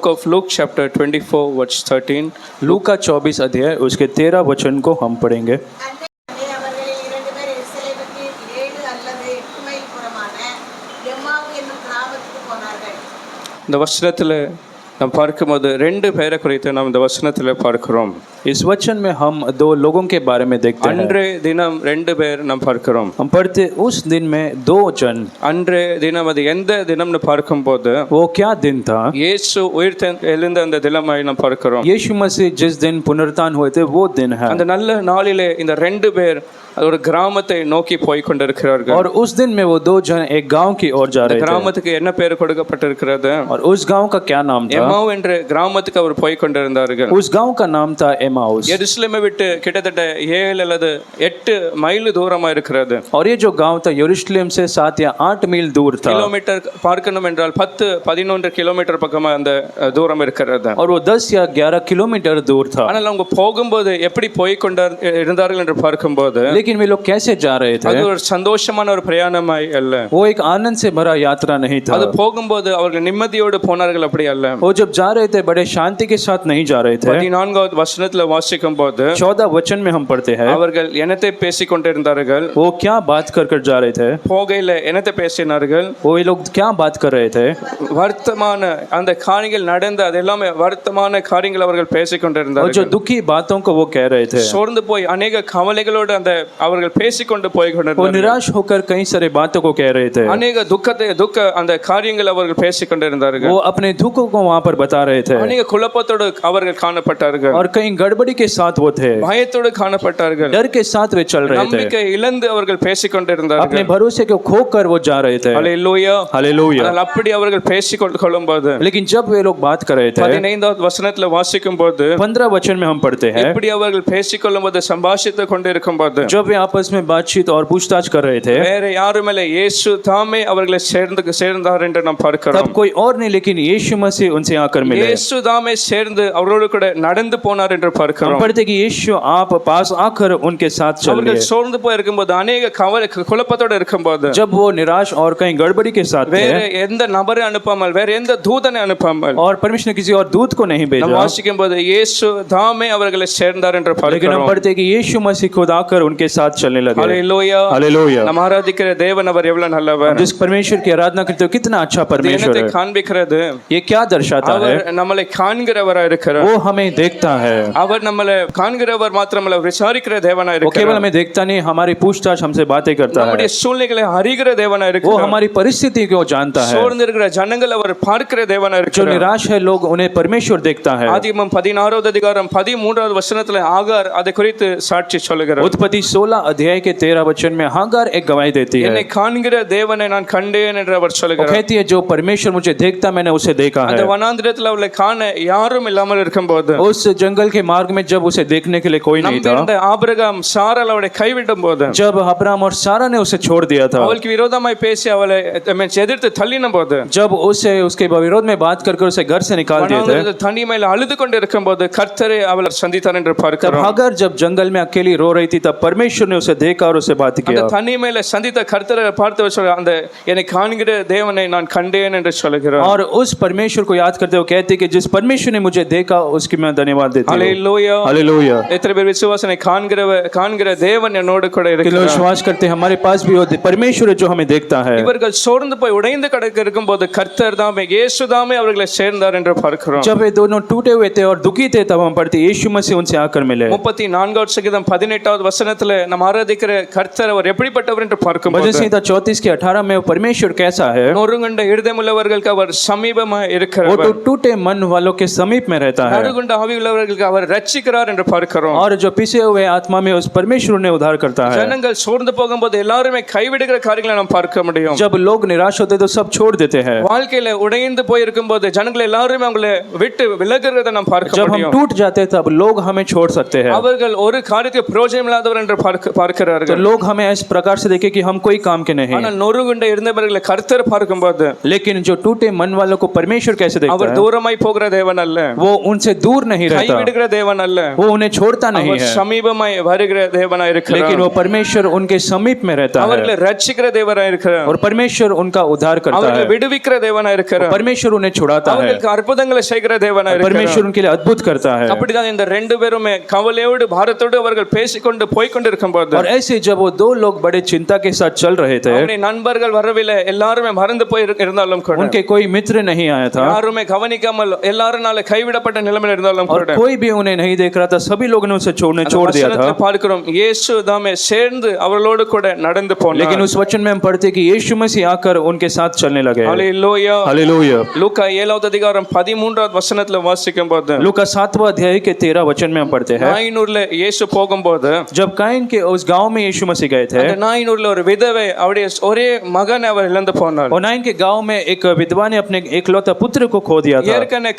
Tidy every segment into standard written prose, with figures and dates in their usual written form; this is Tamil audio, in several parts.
book of Luke chapter 24 verse 13. लूका 24 अध्याय उसके 13 वचन को हम पढ़ेंगे। அன்றைய அவர்களில் 2 பேர் எருசலேமுக்கு 7 அல்லது 8 மைல் புறமான எம்மாவு என்னும் கிராமத்துக்கு போனார்கள். இந்த வசனத்தில் நாம் பார்க்கும்போது ரெண்டு பேரை குறித்து நாம் இந்த வசனத்தில் பார்க்கிறோம். इस वचन में हम दो लोगों के बारे में देखते हैं। அன்றைய தினம் ரெண்டு பேர் நாம் பார்க்கிறோம். हम पढ़ते उस दिन में दो जन। அன்றைய தினம் அது எந்த தினம்னு பார்க்கும்போது वो क्या दिन था? இயேசு எழுந்த அந்த தினமாய் நாம் பார்க்கிறோம். यीशु मसीह जिस दिन पुनरुत्थान हुए थे वो दिन है। அந்த நல்ல நாளிலே இந்த ரெண்டு பேர் ஒரு கிராமத்தை நோக்கி போய் கொண்டிருக்கிறார்கள். और उस दिन में वो दो जन एक गांव की ओर जा रहे थे। கிராமத்துக்கு என்ன பேர் கொடுக்கப்பட்டிருக்கிறது? और उस गांव का क्या नाम था? எம்மாவு என்ற கிராமத்துக்கு அவர் போய் கொண்டிருந்தார்கள். उस गांव का नाम था एमाउस। எருசலேமை விட்டு கிட்டத்தட்ட 7 அல்லது 8 மைல் தூரமா இருக்கிறது. और ये जो गांव था यरूशलेम से 7 या 8 मील दूर था। கிலோமீட்டர் பார்க்கணும் என்றால் 10-11 கிலோமீட்டர் பக்கமா அந்த தூரம் இருக்கிறது. और वो 10 या 11 किलोमीटर दूर था। ஆனால் அவங்க போகும்போது எப்படி போய் இருந்தார்கள் என்று பார்க்கும்போது लेकिन वे लोग कैसे जा रहे थे? அது ஒரு சந்தோஷமான ஒரு பிரயாணமாய் அல்ல. वो एक आनंद से भरा यात्रा नहीं था। அது போகும்போது அவர்கள் நிம்மதியோடு போனார்கள் அப்படி அல்ல. वो जब जा रहे थे बड़े शांति के साथ नहीं जा रहे थे। 14வது வசனத்துல வாசிக்கும் போது 14 वचन में हम पढ़ते हैं அவர்கள் என்னத்தை பேசிக் கொண்டிருந்தார்கள்? वो क्या बात कर जा रहे थे? போகையில என்னத்தை பேசினார்கள்? वो ये लोग क्या बात कर रहे थे? வர்த்தமான அந்த காரியங்கள் நடந்த அதெல்லாமே வர்த்தமான காரியங்கள் அவர்கள் பேசிக் और கொண்டிருந்தார்கள். जो दुखी बातों को वो कह रहे थे। சோர்ந்து போய் अनेक கவலைகளோடு அந்த அவர்கள் பேசிக்கொண்டு போய் वो கொண்டிருந்தார்கள். निराश होकर कई सारे बातों को कह रहे थे। अनेक துக்க அந்த காரியங்கள் அவர்கள் பேசிக் கொண்டிருந்தார்கள். वो अपने दुखों को वहां पर बता रहे थे। अनेक குழப்பத்தோடு அவர்கள் காணப்பட்டார்கள். और कई गड़बड़ी के साथ वो थे। பயத்தோடு காணப்பட்டார்கள். डर के साथ वे चल रहे थे। நம்பிக்கை இழந்து அவர்கள் பேசிக் கொண்டிருந்தார்கள். अपने भरोसे को खोकर वो जा रहे थे। ஹalleluya हालेलुया। ஆனால் அப்படி அவர்கள் பேசிக் கொள்ளும்போது लेकिन जब वे लोग बात कर रहे थे 15வது வசனத்துல வாசிக்கும் போது 15 वचन में हम पढ़ते हैं எப்படி அவர்கள் பேசிக் கொள்ளும்போது சம்பாஷித்துக் கொண்டிருக்கும்போது जब वे आपस में बातचीत और पूछताछ कर रहे थे வேற யாரும் இல்லை இயேசு தாமே அவர்களை சேர்ந்தார் என்று நாம் பார்க்கிறோம். तब कोई और नहीं लेकिन यीशु मसीह उनसे आकर मिले। இயேசு தாமே சேர்ந்து அவரோடு கூட நடந்து போனார் என்று हम பார்க்கிறோம். पढ़ते कि यीशु आप पास आकर उनके साथ चल அவர்கள் गए। சோர்ந்து போய் இருக்கும்போது अनेक கவலை குழப்பத்தோடு இருக்கும்போது जब वो निराश और कहीं गड़बड़ी के साथ வேற थे எந்த நபரை அனுப்பாமல் வேற எந்த தூதனை அனுப்பாமல் और परमेश्वर ने किसी और दूत को नहीं நாம் भेजा, வாசிக்கும் போது இயேசு தாமே அவர்களை சேர்ந்தார் என்று लेकिन हम பார்க்கிறோம். पढ़ते कि यीशु मसीह खुद आकर उनके साथ चलने लगे। ஹalleluya हालेलुया। நாம் ஆராதிக்கிற தேவன் அவர் எவ்வளவு நல்லவர். जिस परमेश्वर की आराधना करते हो कितना अच्छा परमेश्वर என்னத்தை है। காண்பிக்கிறது? ये क्या दर्शाता है? அவர் நம்மளை காண்கிறவரா இருக்கிறார். वो हमें देखता है। அவர் நம்மளை காண்கிறவர் மாத்திரமல்ல விசாரிக்கிற தேவனா वो केवल இருக்கிறார். हमें देखता नहीं, हमारी पूछताछ हमसे बातें करता है। நம்முடைய சூழ்நிலைகளை அறிகிற தேவனா वो இருக்கிறார். हमारी परिस्थिति को जानता है। சோர்ந்து இருக்கிற ஜனங்கள் அவர் பார்க்கிற தேவனா जो இருக்கிறார். निराश है लोग उन्हें परमेश्वर देखता है। ஆதியாகமம் 16வது அதிகாரம் 13வது வசனத்துல ஆகார் அதை குறித்து சாட்சி சொல்லுகிறார். उत्पत्ति 16 अध्याय के 13 वचन में हागार एक गवाही देती है। என்னை காண்கிற தேவனை நான் கண்டேன் என்று அவர் वो சொல்லுகிறார். कहती है जो परमेश्वर मुझे देखता मैंने उसे देखा அந்த है। வனாந்திரத்துல அவளை காண யாரும் இல்லாமல் இருக்கும்போது उस जंगल के मार्ग में जब उसे देखने के लिए कोई नहीं था, நம்பியிருந்த ஆபிரகாம் சாராள் அவளை கைவிடும் போது जब अब्राहम और सारा ने उसे छोड़ दिया था, அவளுக்கு விரோதமாய் பேசி அவளை எதிர்த்து தள்ளின போது जब उसे उसके विरोध में बात करके उसे घर से निकाल दिए थे, தனிமையில் அழுது கொண்டு இருக்கும்போது கர்த்தரை அவளை சந்தித்தார் என்று तब பார்க்கிறோம். हागार जब जंगल में अकेली रो रही थी तब परमेश्वर ने उसे देखा और उसे बात அந்த किया। தனிமையில சந்தித்த கர்த்தரை பார்த்து சொல்ல அந்த என்னை காண்கிற தேவனை நான் கண்டேன் என்று சொல்லுகிறார். और उस परमेश्वर को याद करते हुए कहते कि जिस परमेश्वर ने मुझे देखा उसकी मैं धन्यवाद देती हूँ। ஹalleluya. हालेलुया। எத்தனை பேர் விசுவாசனை காண்கிற தேவன் என்னோடு கூட कि लोग இருக்கிறார். विश्वास करते हैं हमारे पास भी वो परमेश्वर है जो हमें देखता है। இவர்கள் சோர்ந்து போய் உடைந்து கிடக்க இருக்கும்போது கர்த்தர் தாமே இயேசு தாமே அவர்களை சேர்ந்தார் என்று பார்க்கிறோம். जब वे दोनों टूटे हुए थे और दुखी थे तब हम पढ़ते यीशु मसीह उनसे आकर मिले। 34வது சங்கீதம் 18வது வசனத்துல நம்ம ஆராதிக்கிற கர்த்தர் அவர் எப்படிப்பட்டவர் என்று भजन பார்க்கும்போது संहिता 34 के 18 में वो परमेश्वर कैसा है? நொறுங்குண்ட இருதயமுள்ளவர்களுக்கு அவர் சமீபமா वो இருக்கிறவர். तो टूटे मन वालों के समीप में रहता है। நறுங்குண்ட ஆவியுள்ளவர்களுக்கு அவர் ரட்சிக்கிறார் என்று பார்க்கிறோம். और जो पिसे हुए आत्मा में उस परमेश्वर ने उद्धार करता है। ஜனங்கள் சோர்ந்து போகும்போது எல்லாருமே கைவிடுகிற காரியங்களை நாம் பார்க்க முடியும். जब लोग निराश होते तो सब छोड़ देते हैं। வாழ்க்கையில உடைந்து போய் இருக்கும்போது ஜனங்கள் எல்லாருமே அவங்களை விட்டு விலகுறதை நாம் பார்க்க जब हम முடியும். टूट जाते तब लोग हमें छोड़ सकते हैं। அவர்கள் ஒரு காரியத்துக்கு பிரயோஜனம் இல்லாதவர் என்று பார்க்கிறார்கள். तो लोग हमें इस प्रकार से देखे कि हम कोई काम के नहीं, ஆனால் நொறுங்குண்ட இருந்தவர்களை கர்த்தர் பார்க்கும்போது लेकिन जो टूटे मन वालों को परमेश्वर कैसे देखता அவர் है? தூரமாய் போகிற தேவன் அல்ல, वो उनसे दूर नहीं रहता, கைவிடுகிற தேவன் அல்ல, वो उन्हें छोड़ता नहीं அவர் है, சமீபமாய் வருகிற தேவனாய் இருக்கிறார். लेकिन वो परमेश्वर उनके समीप में रहता है அவர்களை ரட்சிக்கிற தேவனாய் இருக்கிறார். और परमेश्वर उनका उद्धार करता அவர்களை है, விடுவிக்கிற தேவனாய் இருக்கிறார். परमेश्वर उन्हें छुड़ाता है, அவர்களுக்கு அற்புதங்களை செய்கிற தேவனாய் இருக்கிறார். परमेश्वर उनके लिए अद्भुत करता है. அப்படிதான் இந்த ரெண்டு பேருமே கவலையோடு பாரத்தோடு அவர்கள் பேசிக்கொண்டு போய்க்கொண்டிருக்கும்போது और ऐसे जब वो दो लोग बड़े चिंता के साथ चल रहे थे, அவருடைய நண்பர்கள் வரவில்லை, எல்லாருமே மறந்து போய் இருந்தாலும் கூட, उनके कोई मित्र नहीं आया था யாருமே கவனிக்காமல் எல்லாருனால கைவிடப்பட்ட நிலைமையில் இருந்தாலும் और கூட, कोई भी उन्हें नहीं देख रहा था, सभी लोगों ने उसे छोड़ दिया था. வசனத்தில் பார்க்கிறோம் இயேசு தாமே சேர்ந்து அவர்களோடு கூட நடந்து போனார். लेकिन उस वचन में हम पढ़ते कि यीशु मसीह आकर उनके साथ चलने लगे. ஹல்லேலூயா. हालेलुया. லூக்கா 7வது அதிகாரம் 13வது வசனத்துல வாசிக்கும்போது, लूका 7वां अध्याय के 13 वचन में हम पढ़ते हैं, நாயினூர்ல இயேசு போகும்போது जब काइन के उस गांव में यीशु मसीह गए थे, அந்த நாயினூர்ல ஒரு விதவை அவருடைய ஒரே மகன் அவர் இழந்து போனார். और नाइन के गांव में एक विधवा ने अपने एकलौता पुत्र को खो दिया था. ஏற்கனவே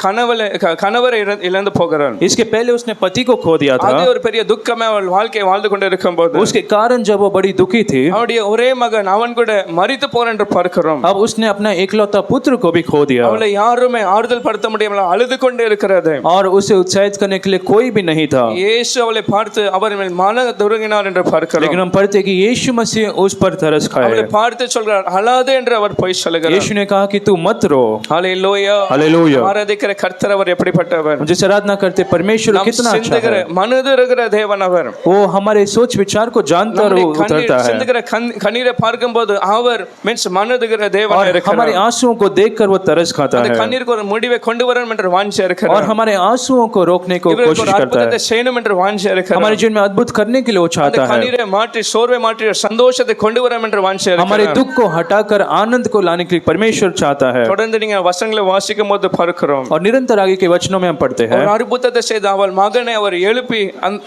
கணவரை இழந்து போகிறார். इसके पहले उसने पति को खो दिया था. அது ஒரு பெரிய துக்கமே அவள் வாழ்க்கை வாழ்ந்து கொண்டு இருக்கும்போது, उसके कारण जब वो बड़ी दुखी थी, அவருடைய ஒரே மகன் அவன் கூட மரித்து போறான் என்று பார்க்கிறோம். अब उसने अपना एकलौता पुत्र को भी खो दिया அவளை யாருமே ஆறுதல் படுத்த முடியாமல் அழுது கொண்டே இருக்கிறது. और उसे उत्साहित करने के लिए कोई भी नहीं था. இயேசு அவளை பார்த்து அவர் மேல் மன துருங்கினார் என்று பார்க்கிறோம். लेकिन हम पढ़ते कि यीशु मसीह उस पर तरस அவளை खाए. பார்த்து சொல்கிறார் அழாதே என்று அவர் போய் சொல்கிறார். यीशु ने कहा कि तू मत रो. ஹல்லேலூயா. हालेलुया. ஆராதிக்கிற கர்த்தர் அவர் எப்படிப்பட்டவர்? जिस आराधना करते परमेश्वर நாம் कितना अच्छा சிந்துகிற है. மனதுருகிற தேவன் அவர். वो हमारे सोच विचार को जानता और நம்முடைய उतरता है, சிந்துகிற கண்ணீரை பார்க்கும்போது அவர் மீன்ஸ் மனதுகிற தேவன் और இருக்கிறார். हमारे आंसुओं को देखकर वो तरस खाता அந்த है கண்ணீருக்கு ஒரு முடிவை கொண்டு வரணும் என்று வாஞ்சை और இருக்கிறார். हमारे आंसुओं को रोकने को இவருக்கு कोशिश ஒரு करता அற்புதத்தை है. செய்யணும் என்று வாஞ்சை இருக்கிறார். हमारे जीवन में अद्भुत करने के लिए वो அந்த चाहता है. கண்ணீரை மாற்றி சோர்வை மாற்றி சந்தோஷத்தை கொண்டு வரணும் என்று வாஞ்சை हमारे இருக்கிறார். दुख को हटाकर आनंद को लाने के लिए परमेश्वर चाहता है. தொடர்ந்து நீங்க வசனங்களை வாசிக்கும் போது பார்க்கிறோம் और निरंतर आगे के वचनों में हम पढ़ते हैं, ஒரு அற்புதத்தை செய்த அவள் மகனை அவர் எழுப்பி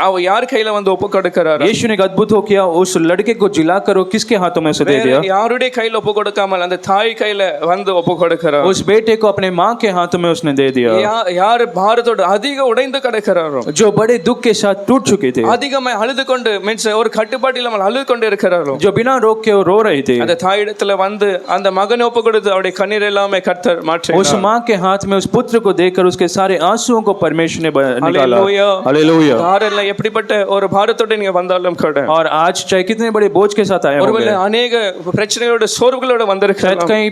அவ யார் கையில வந்து ஒப்பு கொடுக்கிறார்? यीशु ने एक अद्भुत हो किया, उस लड़के को जिलाकर वो किसके हाथों में उसे दे दिया? யாருடைய கையில ஒப்பு கொடுக்காமல் அந்த தாய் கையில வந்து ஒப்பு கொடுக்கிறார். उस बेटे को अपने माँ के हाथों में उसने दे दिया, யார் பாரத்தோடு அதிக உடைந்து கிடக்கிறாரோ, जो बड़े दुख के साथ टूट चुकी थी, அதிகமாய் அழுது கொண்டு மீன்ஸ் ஒரு கட்டுப்பாடு இல்லாமல் அழுது கொண்டு இருக்கிறாரோ, जो बिना रोक के वो रो रही थी, அந்த தாயிடத்துல வந்து அந்த மகனை ஒப்பு கொடுத்து அவருடைய கண்ணீர் எல்லாமே கர்த்தர் மாற்றினார். उस माँ के हाथ में उस पुत्र को देकर उसके सारे आंसुओं को परमेश्वर ने निकाला. हालेलुया. हालेलुया. யாரெல்லாம் எப்படிப்பட்ட ஒரு பாரத்தோட நீங்க வந்தாலும் கூட, और आज चाहे कितने बड़े बोझ के साथ आए ஒருவேளை होंगे, अनेक பிரச்சனைகளோட சோர்வுகளோட शायद வந்திருக்கலாம், कहीं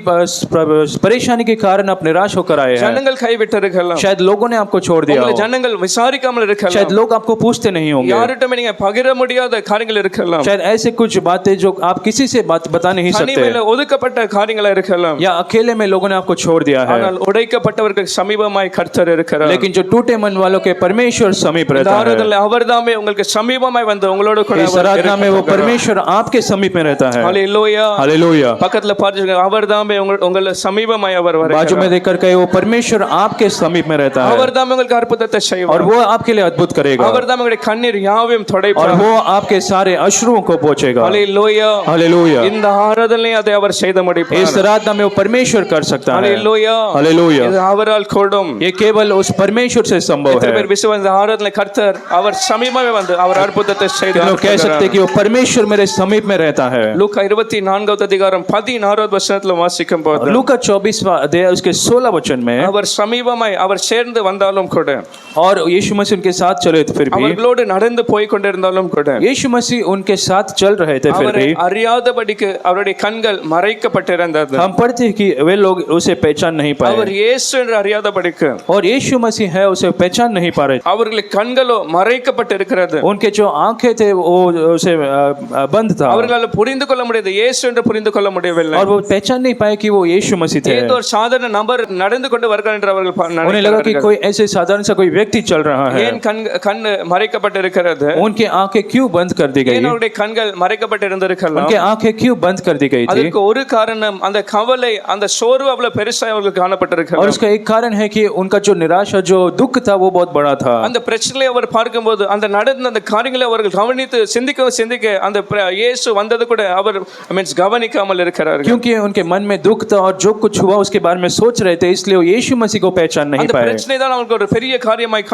परेशानी के कारण आप निराश होकर आए हैं, ஜனங்கள் கைவிட்டிருக்கலாம், शायद लोगों ने आपको छोड़ दिया உங்களை हो, ஜனங்கள் விசாரிக்காமல் शायद இருக்கலாம், लोग आपको पूछते नहीं होंगे, யார்கிட்டமே நீங்க பகிர முடியாத காரியங்கள் இருக்கலாம், शायद ऐसे कुछ बातें जो आप किसी से बात बता नहीं सकते, தனிமையில ஒதுக்கப்பட்ட காரியங்களா இருக்கலாம், या अकेले में लोगों ने आपको छोड़ दिया है, ஆனால் உடைக்கப்பட்டவர்களுக்கு சமீபமாய் கர்த்தர் இருக்கிறார். लेकिन जो टूटे मन वालों के परमेश्वर समीप रहता है. அவர்தாமே உங்களுக்கு சமீபமாய் வந்து உங்களோட கூட इस आराधना में वो परमेश्वर आपके समीप में रहता है. ஹல்லேலூயா. हालेलुया. பக்கத்துல பார்த்துங்க அவர்தாமே உங்களை சமீபமாய் அவர் बाजू வருகிறார். में देखकर कहे वो परमेश्वर आपके समीप में रहता है அவர்தாமே உங்களுக்கு அற்புதத்தை और செய்வார். वो आपके लिए अद्भुत करेगा அவர்தாமே உங்களுடைய கண்ணீர் யாவையும் और துடைப்பார். वो आपके सारे अश्रुओं को पोंछेगा. ஹல்லேலூயா. हालेलुया. இந்த ஆராதனை அதை அவர் செய்து முடிப்பார். इस आराधना में वो परमेश्वर कर सकता है. ஹல்லேலூயா. हालेलुया. இது அவரால் கூடும். ये केवल उस परमेश्वर से संभव எத்தனை है. பேர் விசுவாச இந்த ஆராதனை கர்த்தர் அவர் சமீபமே வந்து அவர் அற்புதத்தை செய்து लोग कह सकते हैं कि वो परमेश्वर मेरे समीप में रहता है. லூக்கா 24வது அதிகாரம் 16வது வசனத்துல வாசிக்கும் போது, लूका 24वां अध्याय उसके 16 वचन में, அவர் சமீபமாய் அவர் சேர்ந்து வந்தாலும் கூட, और यीशु मसीह उनके साथ चले थे फिर भी, அவர்களோடு நடந்து போய் கொண்டிருந்தாலும் கூட, यीशु मसीह उनके साथ चल रहे थे फिर அவரை भी, அறியாதபடிக்கு அவருடைய கண்கள் மறைக்கப்பட்டிருந்தது. हम पढ़ते हैं कि वे लोग उसे पहचान नहीं पाए, அவர் இயேசு என்று அறியாதபடிக்கு और यीशु मसीह है उसे पहचान नहीं पा रहे, அவர்களுடைய கண்களோ மறைக்கப்பட்டிருக்கிறது. उनके जो आंखें थे वो उसे बंद था, அவர்களால் புரிந்து கொள்ள முடியாது, இயேசு என்று புரிந்து கொள்ள முடியவில்லை. और वो पहचान नहीं पाए कि वो यीशु मसीह थे. ஏதோ ஒரு சாதாரண நபர் நடந்து கொண்டு வருகிறார் என்று அவர்கள் उन्हें लगा कि कोई ऐसे साधारण सा कोई व्यक्ति चल रहा है. ஏன் கண் மறைக்கப்பட்டிருக்கிறது? उनकी आंखें क्यों बंद कर दी गई? ஏன் அவருடைய கண்கள் மறைக்கப்பட்டிருந்திருக்கலாம்? उनकी आंखें क्यों बंद कर दी गई थी? அதுக்கு ஒரு காரணம் அந்த கவலை அந்த சோர்வு அவ்வளவு பெருசா அவர்களுக்கு और காணப்பட்டிருக்கலாம். उसका एक कारण है कि उनका जो निराशा जो दुख था वो बहुत बड़ा था. அந்த பிரச்சனையை அவர் பார்க்கும்போது அந்த நடந்த அந்த காரியங்களை அவர்கள் கவனித்து சிந்திக்க அந்த இயேசு வந்தது கூட அவர் மீன்ஸ் கவனிக்காமல் இருக்கிறார்கள். क्योंकि उनके मन में दुख था और जो कुछ हुआ उसके बारे में सोच रहे थे, इसलिए वो यीशु मसीह को पहचान नहीं அந்த पाए. பிரச்சனை தான் அவங்களுக்கு ஒரு பெரிய காரியமாய்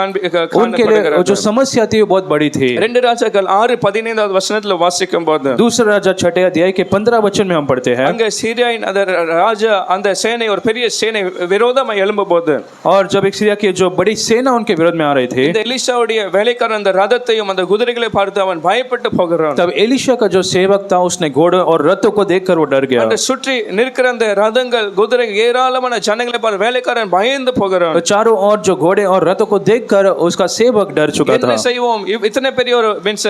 उनके लिए जो समस्या थी वो बहुत बड़ी थी. 2 ராஜாக்கள் 6:15 வசனத்துல வாசிக்கும் போது दूसरा राजा छठे अध्याय के 15 वचन में हम पढ़ते हैं। அங்க சீரியாவின் அந்த ராஜா அந்த சேனை ஒரு பெரிய சேனை விரோதமா எழும்பும் போது और जब एक सीरिया की जो बड़ी सेना उनके विरोध में आ रही थी, இந்த எலிசாவுடைய வேலைக்காரன் அந்த ரதத்தையும் அந்த குதிரைகளை பார்த்து அவன் பயப்பட்டு போகிறான். तब एलीशा का जो सेवक था उसने घोड़े और रथों को देखकर वो डर गया। அந்த சுற்றி நிற்கிற அந்த ரதங்கள் குதிரை ஏராளமான ஜனங்களை பார்த்து வேலைக்காரன் பயந்து போகிறான். तो चारों ओर जो घोड़े और रथों को देखकर उसका सेवक डर चुका என்ன था। செய்வோம், இத்தனை பெரிய ஒரு மீன்ஸ்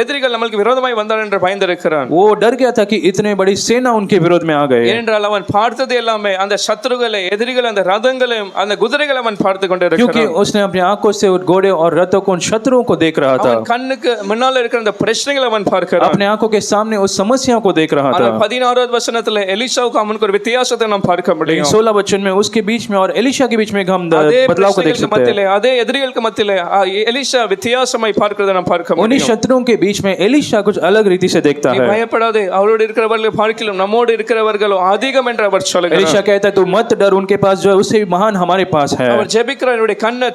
எதிரிகள் நமக்கு விரோதமாய் வந்தார் என்று பயந்திருக்கிறான். वो डर गया था कि इतने बड़ी सेना उनके विरोध में आ गए। ஏனென்றால் அவன் பார்த்தது எல்லாமே அந்த சத்துருகளை எதிரிகள் அந்த ரதங்களையும் அந்த குதிரைகளை அவன் பார்த்து கொண்டிருக்கிறான். क्योंकि उसने अपनी आंखों से उन घोड़े और रथों को उन शत्रुओं को देख रहा था। அவன் கண்ணுக்கு முன்னால இருக்கிற அந்த பிரச்சனைகளை அவன் பார்க்கிறான். अपने आंखों के सामने उस समस्याओं को देख रहा था। 16வது வசனத்துல எலிசாவுக்கு அவனுக்கு ஒரு வித்தியாசத்தை நாம் பார்க்க முடியும். 16 वचन में उसके बीच में और एलीशा के बीच में हम बदलाव को देख सकते हैं। அதே எதிரிகளுக்கு மத்தியிலே எலிசா வித்தியாசமாய் பார்க்கிறதை நாம் பார்க்க उन्हीं முடியும். शत्रुओं के बीच में एलीशा कुछ अलग रीति से देखता நீ है। பயப்படாதே, அவரோடு இருக்கிறவர்களை பார்க்கிலும் நம்மோடு இருக்கிறவர்களோ அதிகம் என்று அவர் சொல்லுகிறார். एलीशा कहता है तू मत डर, उनके पास जो है उससे भी महान हमारे पास है। அவர் ஜெபிக்கிறார், என்னுடைய கண்ணை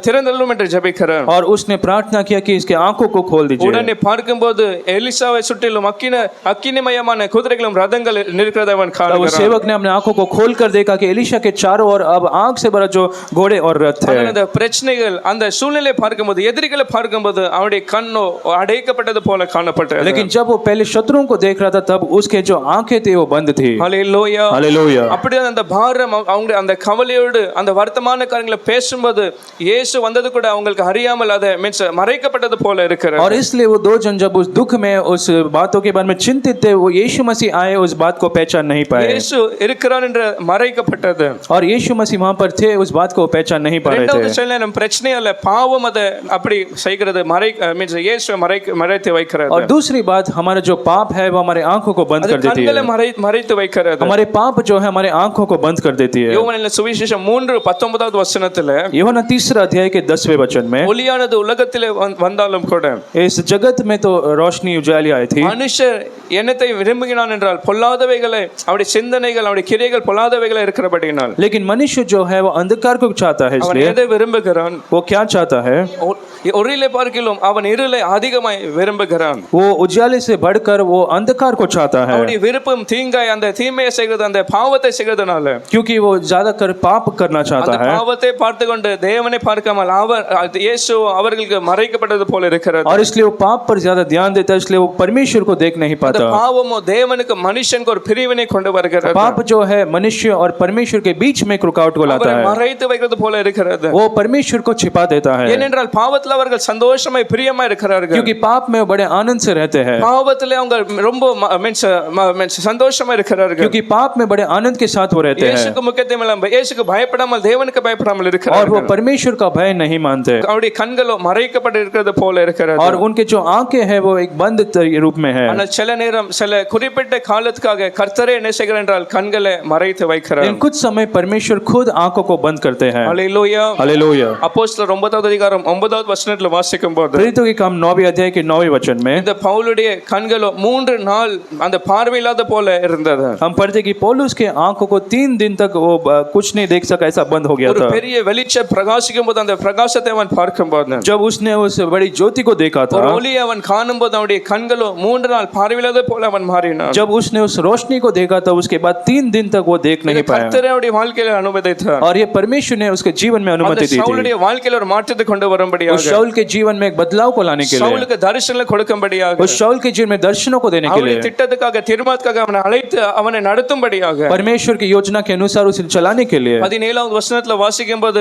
திறந்தள்ளும் என்று ஜெபிக்கிறார். और उसने प्रार्थना किया कि इसके आंखों को खोल दीजिए। உடனே பார்க்கும்போது எலிசாவை சுற்றிலும் அக்கினிமயமான குதிரைகளும் ரதங்கள் நிற்கிறதை அவன் वो காண்கிறான். सेवक ने अपने आंखों को खोलकर देखा कि एलीशा के चारों ओर अब आग से भरा जो घोड़े और रथ है। அந்த பிரச்சனைகள் அந்த சூழ்நிலை பார்க்கும்போது எதிரிகளை பார்க்கும்போது அவனுடைய கண்ணோ அடைக்கப்பட்டது போல காணப்பட்டது. लेकिन जब वो पहले शत्रुओं को देख रहा था तब उसके जो आंखें थी वो बंद थी। ஹல்லேலூயா. हालेलुया। அப்படியே அந்த பாரம் அவங்க அந்த கவலையோடு அந்த வர்த்தமான காரியங்களை பேசும்போது இயேசு வந்தது கூட அவங்களுக்கு அறியாமல் அதை மீன்ஸ் மறைக்கப்பட்டது போல இருக்கிறது. और इसलिए वो दो जन जब उस दुख में उस बातों के बारे में चिंतित थे, वो यीशु मसीह आए उस बात को पहचान नहीं पाए। இயேசு இருக்கிறார் என்று மறைக்கப்பட்டது. और यीशु मसीह वहां पर थे, उस बात को पहचान नहीं पा रहे இரண்டாவது थे। சில நேரம் பிரச்சனை அல்ல, பாவம் அதை அப்படி செய்கிறது மீன்ஸ் இயேசு மறைத்து வைக்கிறது. और दूसरी बात, हमारा जो पाप है वो हमारे आंखों को बंद அது कर देती கண்களை है। மறைத்து வைக்கிறது. हमारे पाप जो है हमारे आंखों को बंद कर देती है। யோவானின் சுவிசேஷம் 3:19 வசனத்துல यूहन्ना 3 अध्याय के 10वें वचन में, ஒளியானது உலகத்திலே வந்தாலும் கூட इस जगत में तो रोशनी उजाली आई थी, மனுஷர் என்னத்தை விரும்புகிறான் என்றால் பொல்லாதவைகளை அவருடைய சிந்தனைகள் அவருடைய கிரியைகள் பொல்லாதவைகளை இருக்கிறபடியினால் लेकिन मनुष्य जो है वो अंधकार को चाहता है। அவன் इसलिए எதை விரும்புகிறான், वो क्या चाहता है, ஒளியிலே பார்க்கிலும் அவன் இருளை அதிகமாய் விரும்புகிறான். वो उजाले से बढ़कर वो अंधकार को चाहता है, அவருடைய விருப்பம் தீங்காய் அந்த தீமையை செய்கிறது அந்த பாவத்தை செய்கிறதுனால क्योंकि वो ज्यादातर पाप करना चाहता அந்த है। பாவத்தை பார்த்து கொண்டு தேவனை பார்க்காமல் அவர் இயேசு அவர்களுக்கு மறைக்கப்பட்டது போல இருக்கிறது. और इसलिए वो पाप पर ज्यादा ध्यान देता है, इसलिए वो परमेश्वर को देख नहीं அந்த पाता। பாவமோ தேவனுக்கு மனுஷனுக்கு ஒரு பிரிவினை கொண்டு வருகிறது. पाप जो है मनुष्य और परमेश्वर के बीच में एक रुकावट को लाता அவரை है, மறைத்து வைக்கிறது போல இருக்கிறது. वो परमेश्वर को छिपा देता है। ஏனென்றால் பாவத்தில் அவர்கள் சந்தோஷமாய் பிரியமா இருக்கிறார்கள். क्योंकि पाप में वो बड़े आनंद से रहते हैं, பாவத்திலே அவங்க ரொம்ப மீன்ஸ் சந்தோஷமா இருக்கிறார்கள். क्योंकि पाप में बड़े आनंद के साथ वो रहते हैं இயேசுக்கு முக்கியத்துவம் இல்லாமல் இயேசுக்கு பயப்படாமல் தேவனுக்கு பயப்படாமல் और वो இருக்கிறார்கள். परमेश्वर का भय नहीं मानते। அவருடைய கண்களோ மறைக்கப்பட்டு இருக்கிறது போல இருக்கிறது. और उनके जो आंखें हैं वो एक बंद रूप में है। ஆனால் சில நேரம் சில குறிப்பிட்ட காலத்துக்காக கர்த்தரே என்ன செய்கிறார் என்றால் கண்களை மறைத்து வைக்கிறார். लेकिन कुछ समय परमेश्वर खुद आंखों को बंद करते हैं। ஹல்லேலூயா. हालेलुया। அப்போஸ்தலர் 9வது அதிகாரம் 9வது வசனத்தில் வாசிக்கும்போது प्रेरितों के काम 9वें अध्याय के 9वें वचन में இந்த பவுலுடைய கண்களோ 3 நாள் அந்த பார்வையில்லாத போல இருந்தது. हम पढ़ते कि पौलुस के आंखों को 3 दिन तक वो कुछ नहीं देख सका, ऐसा बंद हो गया ஒரு था। பெரிய வெளிச்சம் பிரகாசிக்கும் போது அந்த பிரகாசத்தை அவன் பார்க்கும்போது जब उसने उस बड़ी ज्योति को देखा था, ஒரு ஒளியை அவன் காணும்போது அவனுடைய கண்களோ 3 நாள் பார்வையில்லாத போல அவன் மாறினான். जब उसने उस रोशनी को देखा था उसके बाद 3 दिन तक वो देख नहीं पाया। கர்த்தருடைய வாழ்க்கையில அனுமதித்தார். और ये परमेश्वर ने उसके जीवन में अनुमति दी थी, சவுலுடைய வாழ்க்கையில ஒரு மாற்றத்தை கொண்டு வரும்படியாக, उस शाऊल के जीवन में एक बदलाव को लाने के लिए, சவுலுக்கு தரிசனங்களை கொடுக்கும்படியாக, उस शाऊल के जीवन में दर्शनों को देने के அவருடைய लिए, திட்டத்துக்காக தீர்மானத்துக்காக அவனை அழைத்து அவனை நடத்தும்படியாக, परमेश्वर की योजना के अनुसार उसे चलाने के लिए। 17வது வசனத்துல வாசிக்கும்போது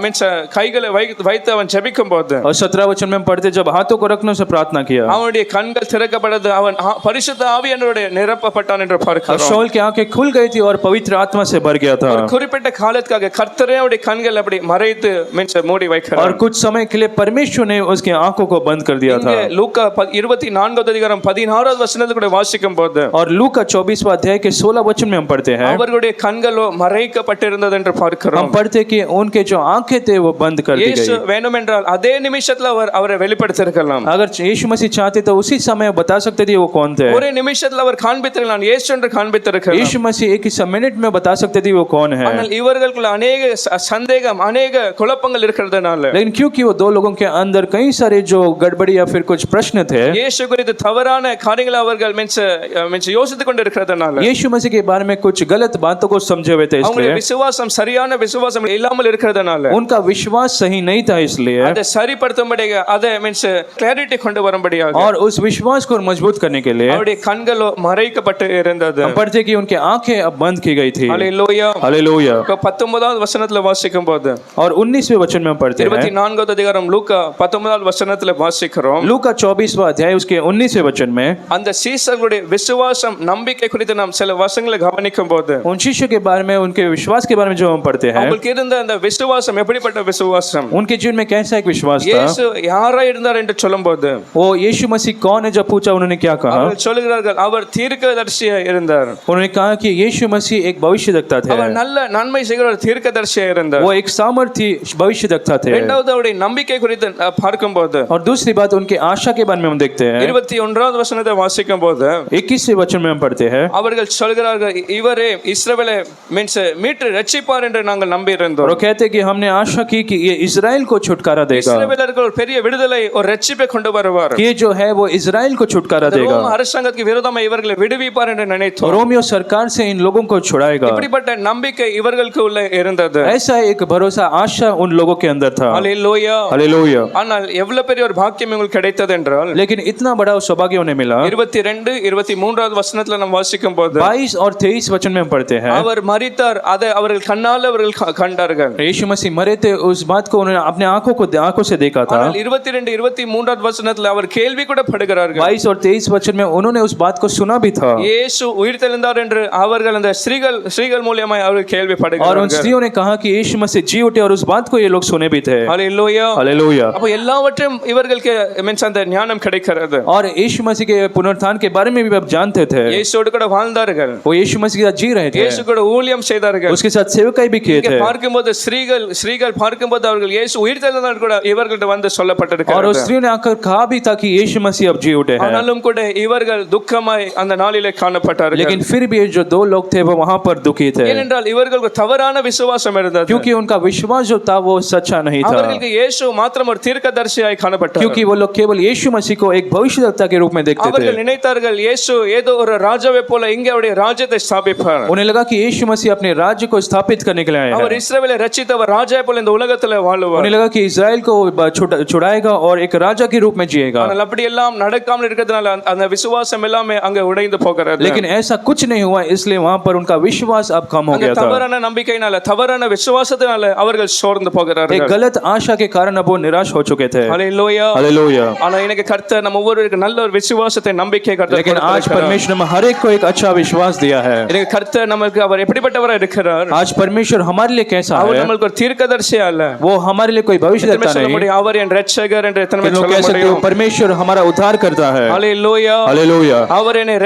மீன்ஸ் கைகளை வைத்து அவன் ஜெபிக்கும்போது और 17 वचन में हम पढ़ते जब हाथों को रखने से प्रार्थना किया, அவனுடைய கண்கள் திறக்கப்பட்டது, அவன் பரிசுத்த ஆவியானவருடைய நிரப்பப்பட்டான் என்று और பார்க்கிறோம். शाऊल की आंखें खुल गई थी और पवित्र आत्मा से भर गया था। ஒரு குறிப்பிட்ட காலத்துக்காக கர்த்தரே அவருடைய கண்கள் அப்படி மறைத்து மீன்ஸ் மூடி और வைக்கிறார். कुछ समय के लिए परमेश्वर ने उसकी आंखों को बंद कर दिया था। இங்கே லூக்கா 24வது அதிகாரம் 16வது வசனத்துல கூட வாசிக்கும்போது और लूका 24वां अध्याय के 16 वचन में हम पढ़ते हैं, அவர்களுடைய கண்களோ மறைக்கப்பட்டிருந்தது என்று हम பார்க்கிறோம். पढ़ते कि उनके जो आंखें थे वो बंद कर दी இயேசு गई। வேண்டுமென்றால் அதே நிமிஷத்துல அவரை வெளிப்படுத்தியிருக்கலாம். अगर यीशु मसीह चाहते तो उसी समय बता सकते थे वो कौन थे। ஒரே நிமிஷத்துல அவர் காண்பித்தார் நான் இயேசு என்று காண்பித்திருக்கிறார் यीशु मसीह एक ही मिनट में बता सकते थे वो कौन है, ஆனால் இவர்களுக்குள்ள அநேக சந்தேகம் அநேக குழப்பங்கள் இருக்கிறதுனால लेकिन क्योंकि वो दो लोगों के अंदर कई सारे जो गड़बड़ी या फिर कुछ प्रश्न थे, இயேசு குறித்து தவறான காரியங்களை அவர்கள் மென்ஸ் யோசித்துக் கொண்டு இருக்கிறதுனால यीशु मसीह के बारे में कुछ गलत बातों को समझे हुए थे, அவங்களுடைய इसलिए விசுவாசம் சரியான விசுவாசம் இல்லாமல் இருக்கிறதுனால उनका विश्वास सही नहीं था, इसलिए அதை சரிப்படுத்தும்படியாக அதை மென்ஸ் கிளாரிட்டி கொண்டு வரும்படியாக और उस विश्वास को मजबूत करने के लिए அவருடைய கண்களோ மறைக்கப்பட்டு இருந்தது हम पढ़ते कि उनकी आंखें अब बंद की गई थी। ஹல்லேலூயா हालेलुया। 19வது வசனத்துல வாசிக்கும் போது और 19वें वचन में हम पढ़ते हैं, 24வது அதிகாரம் லூக்கா 19வது வசனத்துல வாசிக்கிறோம் लूका 24वां अध्याय उसके 19वें वचन में அந்த சீசர்களுடைய விசுவாசம் நம்பிக்கை குறித்து நாம் சில வசனங்களை கவனிக்கும் போது उन शिष्यों के बारे में, उनके विश्वास के बारे में जो हम पढ़ते हैं, அவங்களுக்கு இருந்த அந்த விசுவாசம் எப்படிப்பட்ட விசுவாசம் उनके जीवन में कैसा एक विश्वास था। இயேசு யாரா இருந்தார் என்று சொல்லும்போது वो यीशु मसीह कौन है जब पूछा उन्होंने क्या कहा, அவர்கள் சொல்லுகிறார்கள் அவர் தீர்க்கதரிசியா இருந்தார் उन्होंने कहा कि यीशु मसीह एक भविष्यवक्ता थे, அவர் நல்ல நன்மை செய்கிற ஒரு தீர்க்கதரிசியா இருந்தார் वो एक सामर्थी भविष्यवक्ता थे। இரண்டாவது அவருடைய நம்பிக்கை குறித்து பார்க்கும்போது और दूसरी बात उनके आशा के बारे में हम देखते हैं, 21வது வசனத்தை வாசிக்கும் போது 21वें वचन में हम पढ़ते हैं, அவர்கள் சொல்கிறார்கள் இவரே இஸ்ரவேலை மீட்டு ரட்சிப்பார் என்று நாங்கள் நம்பி और இருந்தோம் वो कहते हैं कि हमने आशा की कि ये इजराइल को छुटकारा देगा, இஸ்ரவேலர்கள் ஒரு பெரிய விடுதலை ஒரு ரட்சிப்பை கொண்டு வருவார் कि ये जो है वो इजराइल को छुटकारा देगा, ரோம அரசாங்கத்துக்கு விரோதமாக இவர்களை விடுவிப்பார் என்று நினைத்தோம் रोमियो सरकार से इन लोगों को छुड़ाएगा। இப்படிப்பட்ட நம்பிக்கை இவர்களுக்கு உள்ள இருந்தது ऐसा एक भरोसा आशा उन लोगों के अंदर था। ஹல்லேலூயா हालेलुया। ஆனால் எவ்வளவு பெரிய ஒரு பாக்கியம் உங்களுக்கு கிடைத்தது என்றால் लेकिन इतना बड़ा सौभाग्य उन्हें मिला, 22 23வது வசனத்துல நாம் வாசிக்கும் போது 22 और 23 वचन में हम पढ़ते हैं, அவர் மரித்தார் அதை அவர்கள் கண்ணால் அவர்கள் கண்டார்கள் यीशु मसीह मरे थे, उस बात को उन्होंने अपने आंखों से देखा था। ஆனால் 22 23வது வசனத்துல அவர் கேள்வி கூட படுகிறார்கள் 22 और 23 वचन में उन्होंने उस बात को सुना भी था, இயேசு உயிர் தெழுந்தார் என்று அவர்கள் அந்த ஸ்ரீகள் மூலமாய் அவர்கள் கேள்வி और उन படுகிறார்கள் स्त्रियों ने कहा कि यीशु मसीह जी उठे, और उस बात को ये लोग सुने भी थे। ஹல்லேலூயா हालेलुया। அப்ப எல்லாவற்றையும் இவர்களுக்கு மீன்ஸ் அந்த ஞானம் கிடைக்கிறது और यीशु मसीह के पुनरुत्थान के बारे में भी अब जानते थे, இயேசுவோடு கூட வாழ்ந்தார்கள் वो यीशु मसीह के साथ जी रहे थे, இயேசு கூட ஊழியம் செய்தார்கள் उसके साथ सेवकाई भी किए இங்கே थे, பார்க்கும்போது ஸ்ரீகள் பார்க்கும்போது அவர்கள் இயேசு உயிர் தெழுந்தார் கூட இவர்கள்ட்ட வந்து और சொல்லப்பட்டிருக்கிறது उस स्त्री ने आकर कहा भी था कि यीशु मसीह अब जी उठे हैं, ஆனாலும் கூட இவர்கள் துக்கமாய் அந்த நாளிலே காணப்பட்டார்கள் लेकिन फिर भी जो दो लोग थे वो वहां पर दुखी थे, ஏனென்றால் இவர்களுக்கு தவறான விசுவாசம் இருந்தது क्योंकि उनका विश्वास जो था वो सच्चा नहीं था, அவர்களுக்கு இயேசு மாத்திரம் ஒரு தீர்க்கதரிசியாய் காணப்பட்டார் क्योंकि वो लोग केवल यीशु मसीह को एक भविष्यवक्ता के रूप में देखते थे। அவர்கள் நினைத்தார்கள் இயேசு ஏதோ ஒரு ராஜாவை போல இங்கே அவருடைய ராஜ்யத்தை ஸ்தாபிப்பார் उन्हें लगा कि यीशु मसीह अपने राज्य को स्थापित करने के लिए आए அவர் हैं, இஸ்ரவேலை ரட்சித்தவர் ராஜாவை போல இந்த உலகத்துல வாழுவார் उन्हें लगा कि इजराइल को छुड़ाएगा और एक राजा के रूप में जिएगा, ஆனால் அப்படி எல்லாம் நடக்காமல் இருக்கிறதுனால அந்த விசுவாசம் எல்லாமே அங்க உடைந்து போகிறது लेकिन ऐसा कुछ नहीं हुआ, इसलिए वहां पर उनका विश्वास अब कम हो அந்த गया था। தவறான நம்பிக்கையினால தவறான விசுவாசத்தினால அவர்கள் சோர்ந்து एक போகிறார்கள் गलत आशा के कारण अब वो निराश हो चुके थे। ஹல்லேலூயா हालेलुया। ஆனா எனக்கு கர்த்தர் நம்ம ஒவ்வொருவருக்கும் நல்ல ஒரு விசுவாசத்தை நம்பிக்கை लेकिन आज கர்த்தர் परमेश्वर ने हर एक को एक अच्छा विश्वास दिया है। எனக்கு கர்த்தர் நமக்கு அவர் எப்படிப்பட்டவரா இருக்கிறார் आज परमेश्वर हमारे लिए कैसा அவர் है, நமக்கு ஒரு தீர்க்கதரிசியா அல்ல वो हमारे लिए कोई भविष्यवक्ता சொல்ல नहीं, முடியும் அவர் என் ரட்சகர் என்று எத்தனை कि பேர் लोग சொல்ல कह सकते हो முடியும் परमेश्वर हमारा उद्धार करता है। ஹல்லேலூயா हालेलुया। அவர் என்னை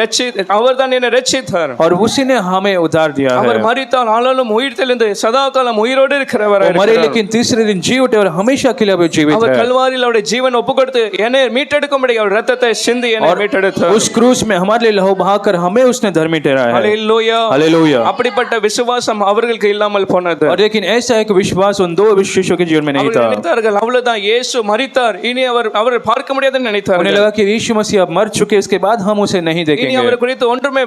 அவர் தான் என்னை ரட்சித்தார் और उसी ने हमें उद्धार दिया है, அவர் மரித்தால் ஆனாலும் உயிர் தெளிந்து சதா காலம் உயிரோடு இருக்கிறவர் वो मरे लेकिन तीसरे दिन जी उठे और हमेशा के लिए अब जीवित அவர் है। கல்வாரியில் அவருடைய ஜீவன் ஒப்பு கொடுத்து என்னை மீட்டெடுக்கும்படி அவர் ரத்தத்தை சிந்தி என்னை மீட்டெடுத்தார் उस क्रूस में हमारे लिए लहू बहाकर हमें उसने धर्मी ठहराया है। ஹல்லேலூயா हालेलुया। அப்படிப்பட்ட விசுவாசம் அவர்களுக்கு இல்லாமல் போனது और लेकिन ऐसा एक विश्वास उन दो शिष्यों के जीवन में नहीं அவர்கள் था, நினைத்தார்கள் அவ்வளவுதான் இயேசு மரித்தார் இனி அவர் பார்க்க முடியாதுன்னு उन्हें நினைத்தார்கள் लगा कि यीशु मसीह अब मर चुके, इसके बाद हम उसे नहीं இனி देखेंगे, அவர் குறித்து ஒன்றுமே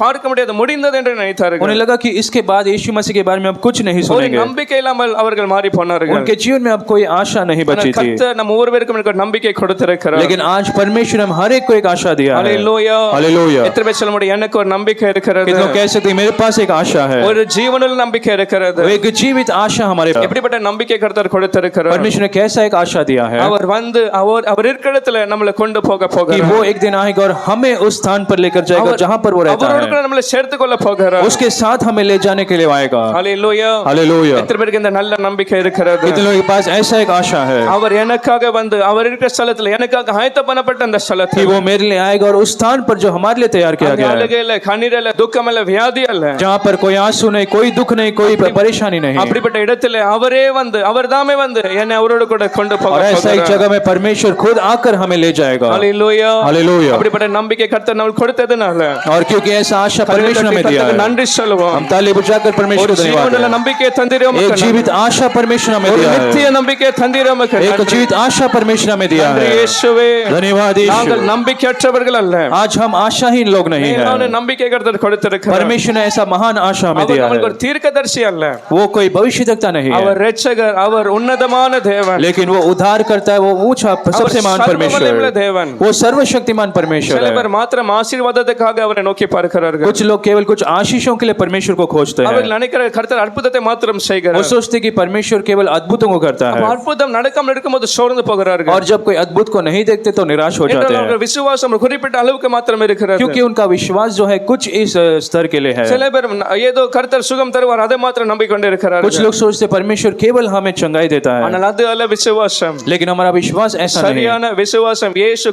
பார்க்க முடியாது முடிந்தது என்று நினைத்தார்கள் उन्हें लगा कि इसके बाद यीशु मसीह के बारे में अब कुछ नहीं ஒரு सुनेंगे, நம்பிக்கை இல்லாமல் அவர்கள் மாறி போனார்கள் उनके जीवन में अब कोई आशा नहीं बची थी। கர்த்தர் நம்ம ஒவ்வொருவருக்கும் எனக்கு ஒரு நம்பிக்கை கொடுத்திருக்கிறார் लेकिन आज परमेश्वर हम हर एक को एक आशा दिया है। ஹல்லேலூயா हालेलुया। எத்தனை பேர் சொல்ல முடியும் எனக்கு ஒரு நம்பிக்கை இருக்கிறது, कितनों कह सकते हैं मेरे पास एक आशा है, ஒரு ஜீவனுள்ள நம்பிக்கை இருக்கிறது। वो एक जीवित आशा हमारे पास। எப்படிப்பட்ட நம்பிக்கை கர்த்தர் கொடுத்திருக்கிறார், परमेश्वर ने कैसा एक आशा दिया है அவர் வந்து அவர் இருக்கிற இடத்துல நம்மளை கொண்டு போக कि போகிறார், वो एक दिन आएगा और हमें उस स्थान पर लेकर जाएगा जहां पर वो रहता அவரோடு है, கூட நம்மளை சேர்த்து கொள்ள போகிறார்। उसके साथ हमें ले जाने के लिए आएगा। ஹல்லேலூயா। हालेलुया। எத்தனை பேருக்கு இந்த நல்ல நம்பிக்கை இருக்கிறது, कितने लोगों के पास ऐसा एक आशा है அவர் எனக்காக வந்து அவர் இருக்கிற ஸ்தலத்துல எனக்காக ஆயத்த பண்ணப்பட்ட அந்த कि ஸ்தலத்தில் वो मेरे लिए आएगा और उस स्थान पर जो हमारे लिए तैयार किया गया है, அழுகையில கண்ணீரில துக்கமில்ல வியாதி அல்ல, जहां पर कोई आंसू नहीं, कोई दुख नहीं, कोई परेशानी नहीं, அப்படிப்பட்ட இடத்துல அவரே வந்து அவர்தாமே வந்து என்னை அவரோடு கூட கொண்டு போக और ऐसा एक போகிறார்। जगह में परमेश्वर खुद आकर हमें ले जाएगा। ஹல்லேலூயா। हालेलुया। அப்படிப்பட்ட அப்படிப்பட்ட நம்பிக்கை கர்த்தர் நமக்கு கொடுத்ததுனால और क्योंकि ऐसा आशा परमेश्वर ने हमें दिया கர்த்தருக்கு है, நன்றி சொல்லுவோம். हम ताली बजाकर परमेश्वर ஒரு को धन्यवाद ஜீவனுள்ள दें। நம்பிக்கை தந்திரே एक உமக்கு जीवित आशा परमेश्वर ने हमें ஒரு दिया நித்திய है, நம்பிக்கை தந்திரே உமக்கு एक நன்றி. जीवित आशा परमेश्वर ने हमें दिया நன்றி है। இயேசுவே. धन्यवाद நாங்கள் यीशु। நம்பிக்கையற்றவர்கள் அல்ல. आज हम आशाहीन लोग नहीं மேலான हैं, நம்பிக்கை கர்த்தர் கொடுத்திருக்கிறார். परमेश्वर ने ऐसा महान आशा हमें அவர் दिया நமக்கு है। ஒரு தீர்க்கதரிசி அல்ல. वो कोई भविष्यद्वक्ता नहीं அவர் है, இரட்சகர், அவர் உன்னதமான தேவன், लेकिन वो उद्धार करता है, वो ऊंचा सबसे महान सर्वबलमुள்ள परमेश्वर, தேவன். वो सर्वशक्तिमान परमेश्वर சில பேர் है। மாத்திரம் ஆசீர்வாதத்துக்காக அவரை நோக்கி பார்க்கிறார்கள். कुछ लोग केवल कुछ आशीषों के लिए परमेश्वर को खोजते हैं, அவர்கள் நினைக்கிற கர்த்தர் அற்புதத்தை மாத்திரம் वो செய்கிறார். सोचते कि परमेश्वर केवल अद्भुतों को करता அப்ப है, அற்புதம் நடக்காமல் இருக்கும்போது சோர்ந்து போகிறார்கள். और जब कोई अद्भुत को नहीं देखते तो निराश हो जाते என்றால் हैं, அவர்கள் விசுவாசம் ஒரு குறிப்பிட்ட அளவுக்கு மாத்திரம் இருக்கிறது. क्योंकि उनका विश्वास जो है कुछ इस स्तर के लिए है। சில பேர் ஏதோ கர்த்தர் சுகம் தருவார் அதை மாத்திரம் நம்பிக்கொண்டு இருக்கிறார்கள். कुछ लोग सोचते परमेश्वर केवल हमें चंगाई देता है, ஆனால் அது அல்ல விசுவாசம். लेकिन हमारा विश्वास ऐसा नहीं है। சரியான விசுவாசம் இயேசு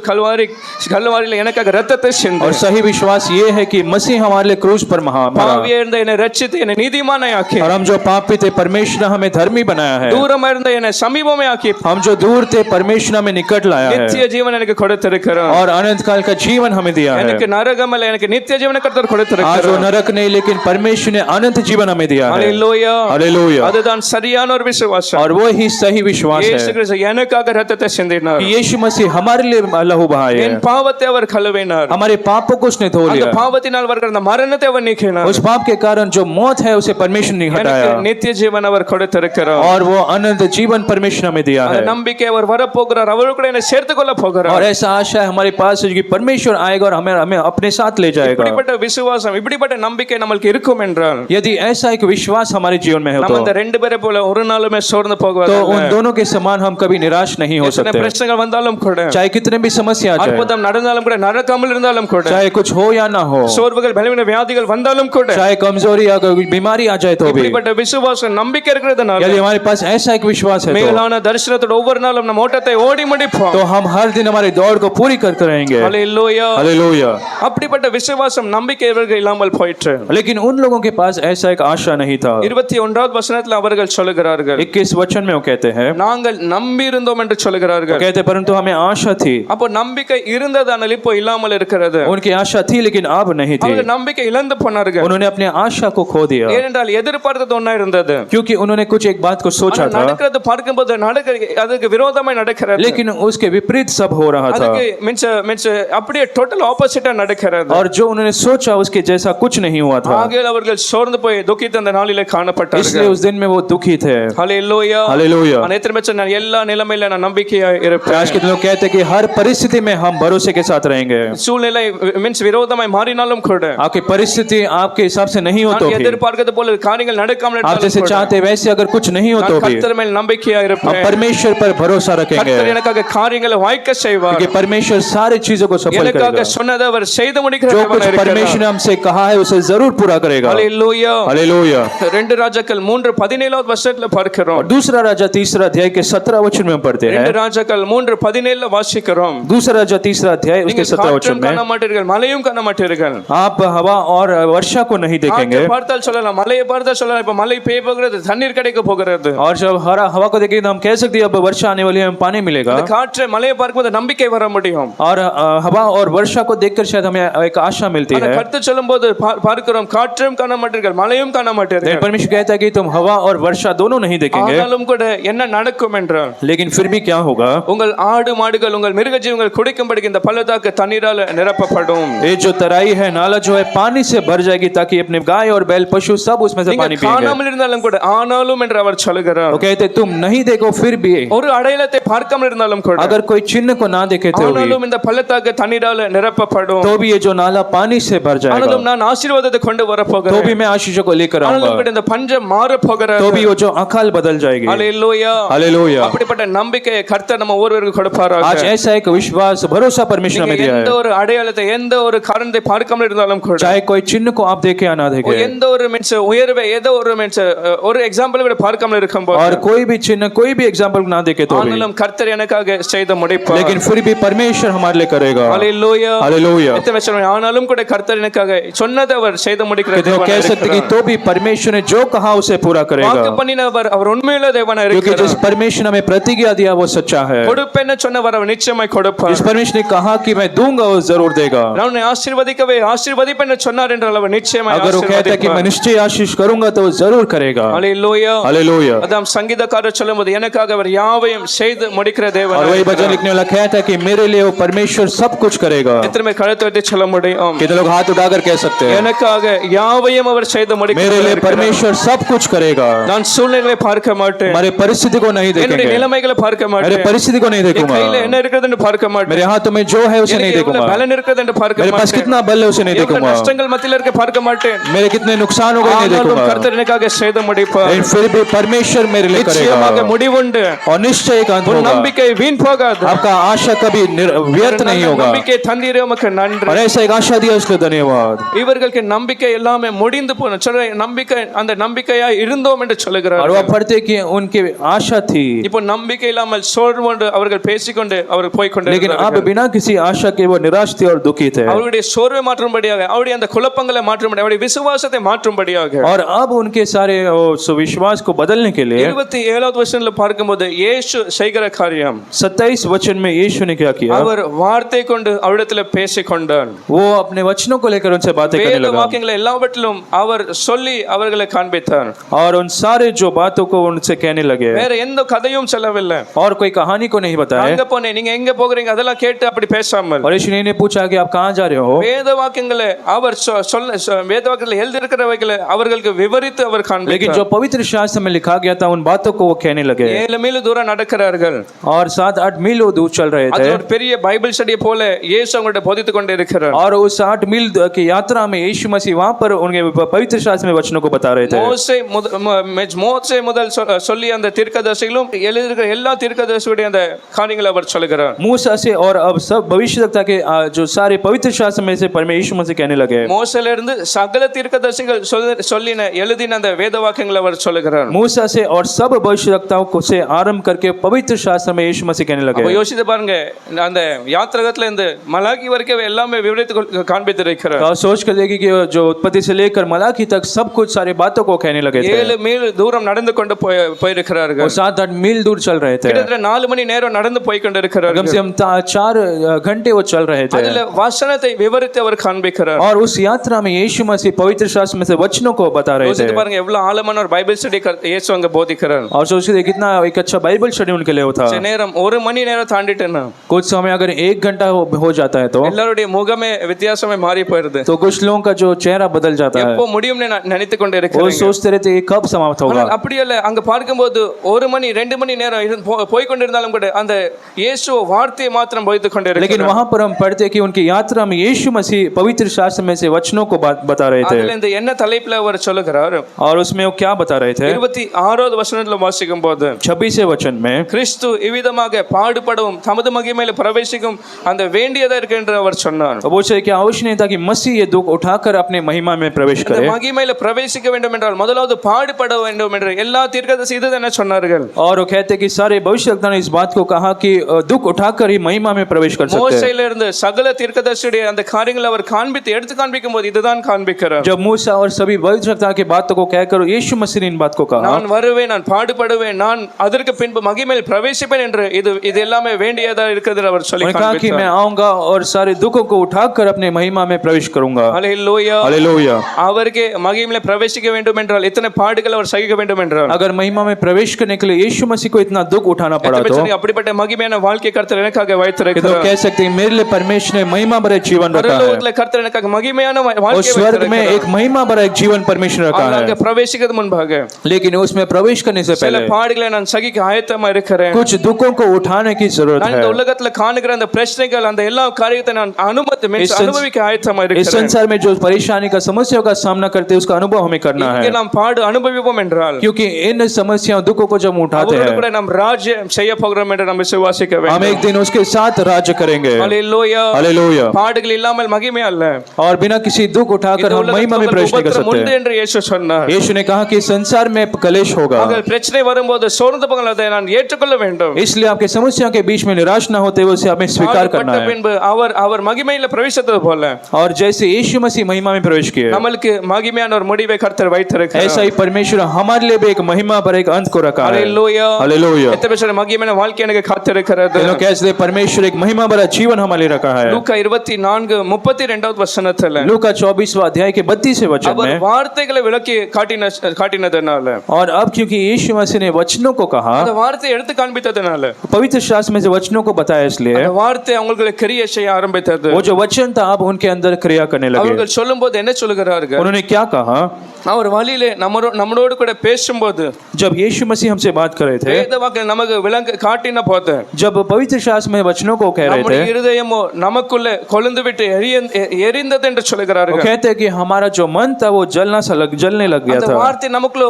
கல்வாரியில் எனக்காக ரத்தத்தை और சிந்தினார். सही विश्वास ये है कि मसीह हमारे लिए क्रूस पर मरा, பாவியா இருந்த என்னை ரட்சித்து என்னை நீதிமானாய் ஆக்கி, और हम जो पापी थे परमेश्वर ने हमें धर्मी बनाया है, தூரமா இருந்த என்னை சமீபமே ஆக்கி, हम जो दूर थे परमेश्वर ने हमें निकट लाया நித்திய है, ஜீவன் எனக்கு கொடுத்திருக்கிறார். और अनंत काल का जीवन हमें दिया है। எனக்கு நரகம் அல்ல, எனக்கு நித்திய ஜீவனை கர்த்தர் आज वो கொடுத்திருக்கிறார். नरक नहीं, लेकिन परमेश्वर ने अनंत जीवन हमें दिया है। ஹல்லேலூயா. हालेलुया। அதுதான் சரியான ஒரு விசுவாசம். और वो ही सही विश्वास இயேசு है கிறிஸ்து எனக்காக ரத்தத்தை சிந்தினார். कि यीशु मसीह हमारे लिए लहू बहाए என் है, பாவத்தை அவர் கழுவினார். हमारे पापों को उसने धो அந்த लिया, பாவத்தினால் வருகிற அந்த மரணத்தை அவர் நீக்கினார். उस पाप के कारण जो मौत है उसे परमेश्वर ने எனக்கு हटाया, நித்திய ஜீவன் அவர் கொடுத்திருக்கிறார். और वो अनंत जीवन परमेश्वर ने हमें दिया அந்த है। நம்பிக்கை அவர் வரப்போகிறார், அவரோடு கூட என்னை சேர்த்துக் கொள்ள போகிறார். और ऐसा आशा है हमारे पास है कि परमेश्वर आएगा और हमें हमें अपने साथ ले जाएगा। இப்படிப்பட்ட விசுவாசம், இப்படிப்பட்ட நம்பிக்கை நமக்கு இருக்கும் என்றால் यदि ऐसा एक विश्वास हमारे जीवन में हो நம்ம இந்த ரெண்டு பேரை போல ஒரு நாளுமே சோர்ந்து तो போகவில்லை. उन दोनों के समान हम कभी निराश नहीं हो எத்தனை सकते, பிரச்சனைகள் வந்தாலும் கூட, चाहे कितने भी समस्या आ जाए, அற்புதம் நடந்தாலும் கூட, நடக்காமல் இருந்தாலும் கூட, चाहे कुछ हो या ना हो, சோர்வுகள் பலவீன வியாதிகள் வந்தாலும் கூட, चाहे कमजोरी या कोई बीमारी आ जाए तो भी, இப்படிப்பட்ட விசுவாசம் நம்பிக்கை இருக்கிறதுனால यदि हमारे पास ऐसा एक विश्वास है மேலான தரிசனத்தோட ஒவ்வொரு நாளும் நம்ம ஓட்டத்தை ஓடி முடிப்போம். तो हम हर दिन हमारी दौड़ को पूरी करते रहेंगे। ஹல்லேலூயா. हालेलुया। அப்படிப்பட்ட விசுவாசம் நம்பிக்கை இவர்கள் இல்லாமல் போயிற்று. लेकिन उन लोगों के पास ऐसा एक आशा नहीं था। 21வது வசனத்தில் அவர்கள் சொல்லுகிறார்கள், 21 वचन में वो कहते हैं, நாங்கள் நம்பி இருந்தோம் என்று वो சொல்லுகிறார்கள். कहते परंतु हमें आशा थी। அப்போ நம்பிக்கை இருந்ததானால் இப்போ இல்லாமல் இருக்கிறது. उनकी आशा थी लेकिन अब नहीं थी, அவர்கள் நம்பிக்கை இழந்து போனார்கள். उन्होंने अपनी आशा को खो दिया, ஏனென்றால் எதிர்பார்த்தது ஒண்ணா இருந்தது, क्योंकि उन्होंने कुछ एक बात को सोचा ஆனா था நடக்கிறது பார்க்கும்போது அதுக்கு விரோதமாய் நடக்கிறது. लेकिन उसके विपरीत सब हो रहा था, அதுக்கு மீன்ஸ் அப்படியே டோட்டல் ஆப்போசிட்டா நடக்கிறது. और जो उन्होंने सोचा उसके जैसा कुछ नहीं हुआ था, ஆகையால் அவர்கள் சோர்ந்து போய் துக்கித்த அந்த நாளிலே इसलिए காணப்பட்டார்கள். उस दिन में वो दुखी थे। ஹல்லேலூயா. हालेलुया। நான் எத்தனை பேர் சொன்னேன், எல்லா நிலைமையில நான் நம்பிக்கையா இருப்பேன். आज के दिन लोग कहते हैं कि हर परिस्थिति में हम भरोसे के साथ रहेंगे, சூழ்நிலை மீன்ஸ் விரோதமாய் மாறினாலும் கூட, आपकी परिस्थिति आपके हिसाब से नहीं हो तो நான் भी, எதிர்பார்க்கிறது போல காரியங்கள் நடக்காமல் आप இருந்தாலும் जैसे கூட, चाहते वैसे अगर कुछ नहीं हो நான் तो भी கர்த்தர் மேல் நம்பிக்கையா हम இருப்பேன். परमेश्वर पर भरोसा रखेंगे, கர்த்தர் எனக்காக காரியங்களை வாய்க்க செய்வார். क्योंकि परमेश्वर सारी चीजों को सफल எனக்காக करेगा, சொன்னதை அவர் செய்து முடிக்கிற जो தேவனாய் कुछ இருக்கிறார். परमेश्वर ने हमसे कहा है उसे जरूर पूरा करेगा। ஹல்லேலூயா. हालेलुया। 2 ராஜாக்கள் 3:17 வசனத்துல பார்க்கிறோம். और दूसरा राजा 3 अध्याय के 17 वचन में पढ़ते 2 हैं, ராஜாக்கள் 3:17 வாசிக்கிறோம். दूसरा राजा 3 अध्याय उसके நீங்கள் 17 वचन காற்றும் காண में, மாட்டீர்கள், மழையும் காண மாட்டீர்கள். आप हवा और वर्षा को नहीं देखेंगे, காற்றை பார்த்தால் சொல்லலாம், மழையை பார்த்தால் சொல்லலாம், இப்ப மழை பெய்ய போகிறது, தண்ணீர் கிடைக்க போகிறது. और जब हवा को देखेंगे तो हम कह सकते हैं अब वर्षा आने वाली है, हमें पानी मिलेगा, அந்த காற்றை மழையை பார்க்கும்போது நம்பிக்கை வர முடியும். और हवा और वर्षा को देखकर शायद हमें एक आशा मिलती அந்த है। கர்த்தர் சொல்லும்போது பார்க்கிறோம், காற்றும் காண மாட்டீர்கள், மழையும் காண மாட்டீர்கள். लेकिन परमेश्वर कहता है कि तुम हवा और वर्षा दोनों नहीं देखेंगे, ஆனாலும் கூட என்ன நடக்கும் என்றால், लेकिन फिर भी क्या होगा, உங்கள் ஆடு மாடுகள் உங்கள் மிருக ஜீவங்கள் குடிக்கும்படி இந்த பள்ளத்தாக்கு தண்ணீரால் நிரப்பப்படும். ये जो तराई है नाला जो है पानी से भर जाएगी, ताकि अपने गाय और बैल पशु सब उसमें से पानी நீங்கள் पिएंगे। காணாமல் இருந்தாலும் கூட, ஆனாலும் என்று அவர் சொல்லுகிறார். वो कहते तुम नहीं देखो फिर भी, ஒரு அடையாளத்தை பார்க்காமல் இருந்தாலும் கூட, अगर कोई चिन्ह को ना देखे तो भी, ஆனாலும் இந்த பள்ளத்தாக்கு தண்ணீரால் நிரப்பப்படும். तो भी ये जो नाला पानी से भर ஆனாலும் जाएगा, நான் ஆசீர்வாதத்தை கொண்டு வர तो போகிறேன். भी मैं आशीषों को लेकर ஆனாலும் आऊंगा, கூட இந்த பஞ்சம் மாற போகிறது. तो भी वो जो अकाल बदल जाएगी। ஹல்லேலூயா. हालेलुया। அப்படிப்பட்ட நம்பிக்கையை கர்த்தர் நம்ம ஒவ்வொருவருக்கு கொடுப்பாராக. आज ऐसा एक विश्वास भरोसा परमेश्वर நீங்க में दिया எந்த है, ஒரு அடையாளத்தை, எந்த ஒரு காரணத்தை பார்க்காமல் இருந்தாலும் கூட, चाहे कोई चिन्ह को आप देखे या ना देखे, எந்த ஒரு மீன்ஸ் உயர்வை, ஏதோ ஒரு மீன்ஸ் ஒரு எக்ஸாம்பிள் கூட பார்க்காமல் இருக்கும்போது, और कोई भी चिन्ह कोई भी एग्जाम्पल ना देखे तो भी, ஆனாலும் கர்த்தர் எனக்காக செய்து முடிப்பார். लेकिन फिर भी परमेश्वर हमारे लिए करेगा। ஹல்லேலூயா. हालेलुया। எத்தனை பேர் சொல்றாங்க, ஆனாலும் கூட கர்த்தர் எனக்காக சொன்னதை அவர் செய்து முடிக்கிற कहते हो, தேவனாய் कह सकते कि இருக்கிறார். तो भी परमेश्वर ने जो कहा उसे पूरा வாக்கு करेगा, பண்ணினவர் அவர் உண்மையுள்ள தேவனாய் क्योंकि இருக்கிறார். जिस परमेश्वर ने हमें प्रतिज्ञा दिया वो सच्चा है। கொடுப்பேன்னு சொன்னவர் அவர் நிச்சயமாய் கொடுப்பார். जिस परमेश्वर ने कहा कि मैं दूंगा वो जरूर देगा। நான் உன்னை ஆசீர்வதிக்கவே ஆசீர்வதிப்பேன் என்று சொன்னார் என்றால் அவர் நிச்சயமாய் अगर वो कहता है कि मैं निश्चय आशीष करूंगा तो वो जरूर करेगा। ஹalleluya हालेलुया। அதாம் சங்கீதக்காரர் சொல்லும்போது எனக்காக அவர் யாவையும் செய்து முடிக்கிற और தேவன் वही भजन लिखने वाला कहता है कि मेरे लिए वो परमेश्वर सब कुछ करेगा। எத்தனை பேர் கழுத்தை வைத்து சொல்ல முடியும் कितने लोग हाथ उठाकर कह सकते हैं எனக்காக யாவையும் அவர் செய்து मेरे लिए முடிக்கிறார் परमेश्वर सब कुछ करेगा। நான் சூழ்நிலைகளை பார்க்க மாட்டேன் हमारे परिस्थिति को नहीं என்னுடைய देखेंगे, நிலைமைகளை பார்க்க मेरे மாட்டேன் परिस्थिति को नहीं என் देखूंगा, கையில என்ன இருக்குதுன்னு பார்க்க மாட்டேன் मेरे हाथों में जो है उसे नहीं எனக்கு எவ்வளவு देखूंगा, பலன் இருக்குது என்று பார்க்க मेरे पास மாட்டேன் कितना बल है उसे नहीं எவ்வளவு देखूंगा, நஷ்டங்கள் மத்தியில இருக்க பார்க்க மாட்டேன் मेरे कितने नुकसान हो गए नहीं ஆனாலும் देखूंगा, கர்த்தர் எனக்காக செய்து முடிப்பார் लेकिन फिर भी परमेश्वर मेरे लिए நிச்சயமாக करेगा। முடிவுண்டு और निश्चय एक अंत உன் होगा, நம்பிக்கை வீண் போகாது आपका आशा कभी व्यर्थ नहीं होगा। நம்பிக்கை தந்தீரே உமக்கு நன்றி और ऐसा एक आशा दिया उसके धन्यवाद। இவர்களுக்கு நம்பிக்கை எல்லாமே முடிந்து போன சொல்ற நம்பிக்கை அந்த நம்பிக்கையா இருந்தோம் என்று और சொல்லுகிறார் वह पढ़ते कि उनकी आशा थी, இப்போ நம்பிக்கை இல்லாமல் சோர்வோடு அவர்கள் பேசிக்கொண்டு அவர்கள் போய் लेकिन अब கொண்டு बिना किसी आशा के वो निराश थे और दुखी थे। அவருடைய சோர்வை மாற்றும்படியாக அவருடைய அந்த குழப்பங்களை மாற்றும்படியாக அவருடைய விசுவாசத்தை மாற்றும்படியாக और अब उनके सारे विश्वास को बदलने के लिए 27வது வசனத்துல பார்க்கும்போது இயேசு செய்கிற காரியம் 27 वचन में यीशु ने क्या किया, அவர் வார்த்தை கொண்டு அவரிடத்துல பேசிக்கொண்டார் वो अपने वचनों को लेकर उनसे बातें करने வேத लगा வாக்கியங்களை எல்லாவற்றிலும் அவர் சொல்லி அவர்களை காண்பித்தார் और उन सारे जो बातों को उनसे कहने लगे வேற எந்த கதையும் சொல்லவில்லை और कोई कहानी को नहीं बताया। அங்க போனேன் நீங்க எங்க போகிறீங்க அதெல்லாம் கேட்டு அப்படி பேசாமல் और यीशु ने पूछा कि आप कहाँ जा रहे हो, வேத வாக்கியங்களை அவர் வேத வாக்கியங்களை எழுதியிருக்கிறவைகளை அவர்களுக்கு விவரித்து அவர் लेकिन காண்பித்தார் जो पवित्र शास्त्र में लिखा गया था उन बातों को वो कहने लगे। 7 मील தூரம் நடக்கிறார்கள் और 7-8 मील वो दूर चल रहे அது थे ஒரு பெரிய பைபிள் ஸ்டடி போல இயேசு அவங்கள்ட்ட போதித்துக் கொண்டு இருக்கிறார் और उस 8 मील की यात्रा में यीशु मसीह वहां पर उनके पवित्र शास्त्र में वचनों को बता रहे थे। மோசே முதல் சொல்லி அந்த தீர்க்கதரிசிகளும் எழுதியிருக்கிற எல்லா தீர்க்கதரிசியுடைய அந்த காரியங்களை அவர் சொல்லுகிறார் मूसा से और अब सब भविष्यवक्ता के जो सारे पवित्र शास्त्र में से यीशु मसीह कहने लगे। மோசேல இருந்து சகல தீர்க்கதரிசிகள் சொல்லின எழுதின அந்த வேத வாக்கியங்களை அவர் சொல்லுகிறார் मूसा से और सब भविष्यवक्ताओं को से आरंभ करके पवित्र शास्त्र में यीशु मसीह कहने लगे। அப்ப யோசித்து பாருங்க அந்த யாத்திரகத்துல இருந்து மலாக்கி வரைக்கும் எல்லாமே விவரித்து காண்பித்திருக்கிறார்। और सोच कर देखिए कि जो उत्पत्ति से लेकर मलाकी तक सब कुछ सारी बातों को कहने लगे थे। 7 மீல் தூரம் நடந்து கொண்டு போயிருக்கிறார்கள்। और 7-8 मील दूर चल रहे थे, கிட்டத்தட்ட 4 மணி நேரம் நடந்து போய் கொண்டிருக்கிறார்கள்। कम से कम 4 घंटे वो चल रहे थे। அதுல வசனத்தை விவரித்து அவர் காண்பிக்கிறார்। और उस यात्रा में यीशु मसीह पवित्र शास्त्र में से वचनों को बता रहे थे। யோசித்து பாருங்க எவ்வளவு ஆழமான ஒரு பைபிள் ஸ்டடி இயேசு அங்க போதிக்கிறார்। और सोचिए कितना एक अच्छा बाइबल स्टडी उनके लिए होता। நேரம் 1 மணி நேரம் தாண்டிட்டேன்னா कुछ समय अगर 1 घंटा हो जाता है तो எல்லாருடைய முகமே வித்தியாசமே மாறி போயிருது। तो कुछ लोगों का जो चेहरा बदल जाता है, எப்போ முடியும்னு நினைத்து கொண்டு वो இருக்கிறீங்க। सोचते रहते ये कब समाप्त होगा। அப்படி இல்ல அங்க பார்க்கும்போது 1 மணி 2 மணி நேரம் போய் கொண்டிருந்தாலும் கூட அந்த இயேசு வார்த்தையை மாத்திரம் போதித்துக் கொண்டு लेकिन இருக்கிறார்। वहां पर हम पढ़ते हैं कि उनकी यात्रा में यीशु मसीह पवित्र शास्त्र में से वचनों को बता रहे थे। அதுல இந்த என்ன தலைப்புல அவர் சொல்லுகிறார் और उसमें वो क्या बता रहे थे, 26வது வசனத்துல வாசிக்கும் போது 26वें वचन में கிறிஸ்து இவ்விதமாக பாடுபடவும் தமது மகிமையில பிரவேசிக்கும் அந்த வேண்டியதா இருக்கு என்று அவர் சொன்னார்। वो बोले कि आवश्यक नहीं था कि मसीह ये दुख उठाकर अपने महिमा में प्रवेश அந்த करे। மகிமையில பிரவேசிக்க வேண்டும் என்றால் முதலாவது பாடுபட வேண்டும் என்று எல்லா தீர்க்கதரிசி இதுதானே சொன்னார்கள்। और वो कहते हैं कि सारे भविष्यवक्ताओं ने इस बात को कहा कि दुख उठाकर ही महिमा में प्रवेश कर सकते हैं। மோசேயில இருந்து சகல தீர்க்கதரிசியுடைய அந்த காரியங்களை அவர் காண்பித்து எடுத்து காண்பிக்கும் போது இதுதான் காண்பிக்கிறார்। जब मूसा और सभी भविष्यवक्ताओं की बातों को कहकर यीशु मसीह ने इन बात को कहा, நான் வருவேன் நான் பாடுபடுவேன் நான் அதற்கு பின்பு மகிமையில் பிரவேசிப்பேன் என்று இது எல்லாமே வேண்டியதா இருக்குது அவர் சொல்லி उन्होंने कहा कि मैं आऊंगा और सारे दुखों को उठाकर अपने महिमा में प्रवेश करूंगा। Hallelujah hallelujah. அவருக்கு மகிமையில பிரவேசிக்க வேண்டும் என்றால் இத்தனை பாடுகள் அவர் சகிக்க வேண்டும் என்றால் अगर महिमा में प्रवेश करने के लिए यीशु मसीह को इतना दुख उठाना पड़ा तो அப்படிப்பட்ட மகிமையான வாழ்க்கை கர்த்தர் எனக்காக तो வைத்திருக்கிறார்। कह सकते हैं मेरे लिए परमेश्वर ने महिमा भरा एक जीवन रखा है। பரலோகத்திலே கர்த்தர் எனக்காக மகிமையான और வாழ்க்கை स्वर्ग में एक महिमा भरा एक जीवन परमेश्वर रखा அங்க है। பிரவேசிக்கிறது முன்பாக लेकिन उसमें प्रवेश करने से சில पहले பாடுகளை நான் சகிக்க ஆயத்தமா இருக்கிறேன்। कुछ दुखों को उठाने की जरूरत நான் है। இந்த உலகத்துல காணுகிற அந்த பிரச்சனைகள் அந்த எல்லா காரியத்தை நான் அனுபவிக்க ஆயத்தமா इस இருக்கிறேன்। संसार में जो परेशानी का समस्याओं का सामना करते हैं उसका अनुभव हमें करना இங்கே है, நாம் பாடு அனுபவிப்போம் என்றால் क्योंकि इन समस्याओं दुखों को जब उठाते அவரோடு हैं கூட நாம் ராஜ்யம் செய்ய போகிறோம் என்று நாம் விசுவாசிக்க हम வேண்டும்। एक दिन उसके साथ राज्य करेंगे। ஹalleluya। हालेलुया। பாடுகள் இல்லாமல் மகிமை அல்ல। और बिना किसी दुख उठाकर இந்த हम महिमा में உலகத்தில் प्रवेश नहीं कर உபத்திரம் உண்டு सकते। என்று இயேசு சொன்னார்। यीशु ने कहा कि संसार में कलेश होगा, உங்கள் பிரச்சனை வரும்போது சோர்ந்து போங்கள் அதை நான் ஏற்றுக்கொள்ள வேண்டும்। इसलिए आपके समस्याओं के बीच में निराश न होते हुए उसे हमें स्वीकार करना பாடுபட்ட है। பின்பு அவர் மகிமையில பிரவேசித்தது போல और जैसे यीशु मसीह महिमा में प्रवेश किए, நம்மளுக்கு மகிமையான ஒரு முடிவை கர்த்தர் வைத்திருக்கிறார்। ऐसा ही परमेश्वर हमारे लिए भी एक महिमा पर एक अंत को रखा है। ஹalleluya। हालेलुया। எத்தனை பேர் மகிமையான வாழ்க்கை எனக்கு காத்திருக்கிறது। कैसे परमेश्वर एक महिमा भरा जीवन हमारे संभाले रखा है। லூக்கா 24:32 வசனத்துல लूका 24वां अध्याय के 32वें वचन அவர் में, வார்த்தைகளை விளக்கி காட்டினதுனால, और अब क्योंकि यीशु मसीह ने वचनों को कहा, அந்த வார்த்தையை எடுத்து காண்பித்ததுனால, पवित्र शास्त्र में से वचनों को बताया, इसलिए அந்த வார்த்தை அவங்களுக்கு கிரியை செய்ய ஆரம்பித்தது. वो जो वचन था अब उनके अंदर क्रिया करने लगे। அவர்கள் சொல்லும்போது என்ன சொல்லுகிறார்கள்? उन्होंने क्या कहा? அவர் வழியிலே நம்மளோடு கூட பேசும்போது, जब यीशु मसीह हमसे बात कर रहे थे, வேத வாக்கியம் நமக்கு விளங்க காட்டின போது, जब पवित्र शास्त्र में वचनों को कह रहे நம்முடைய थे, இருதயமோ நமக்குள்ளே கொழுந்து விட்டு எரிந்தது என்று वो சொல்லுகிறார்கள். कहते हैं कि हमारा जो मन था वो जलने लग गया அந்த था। வார்த்தை நமக்குள்ள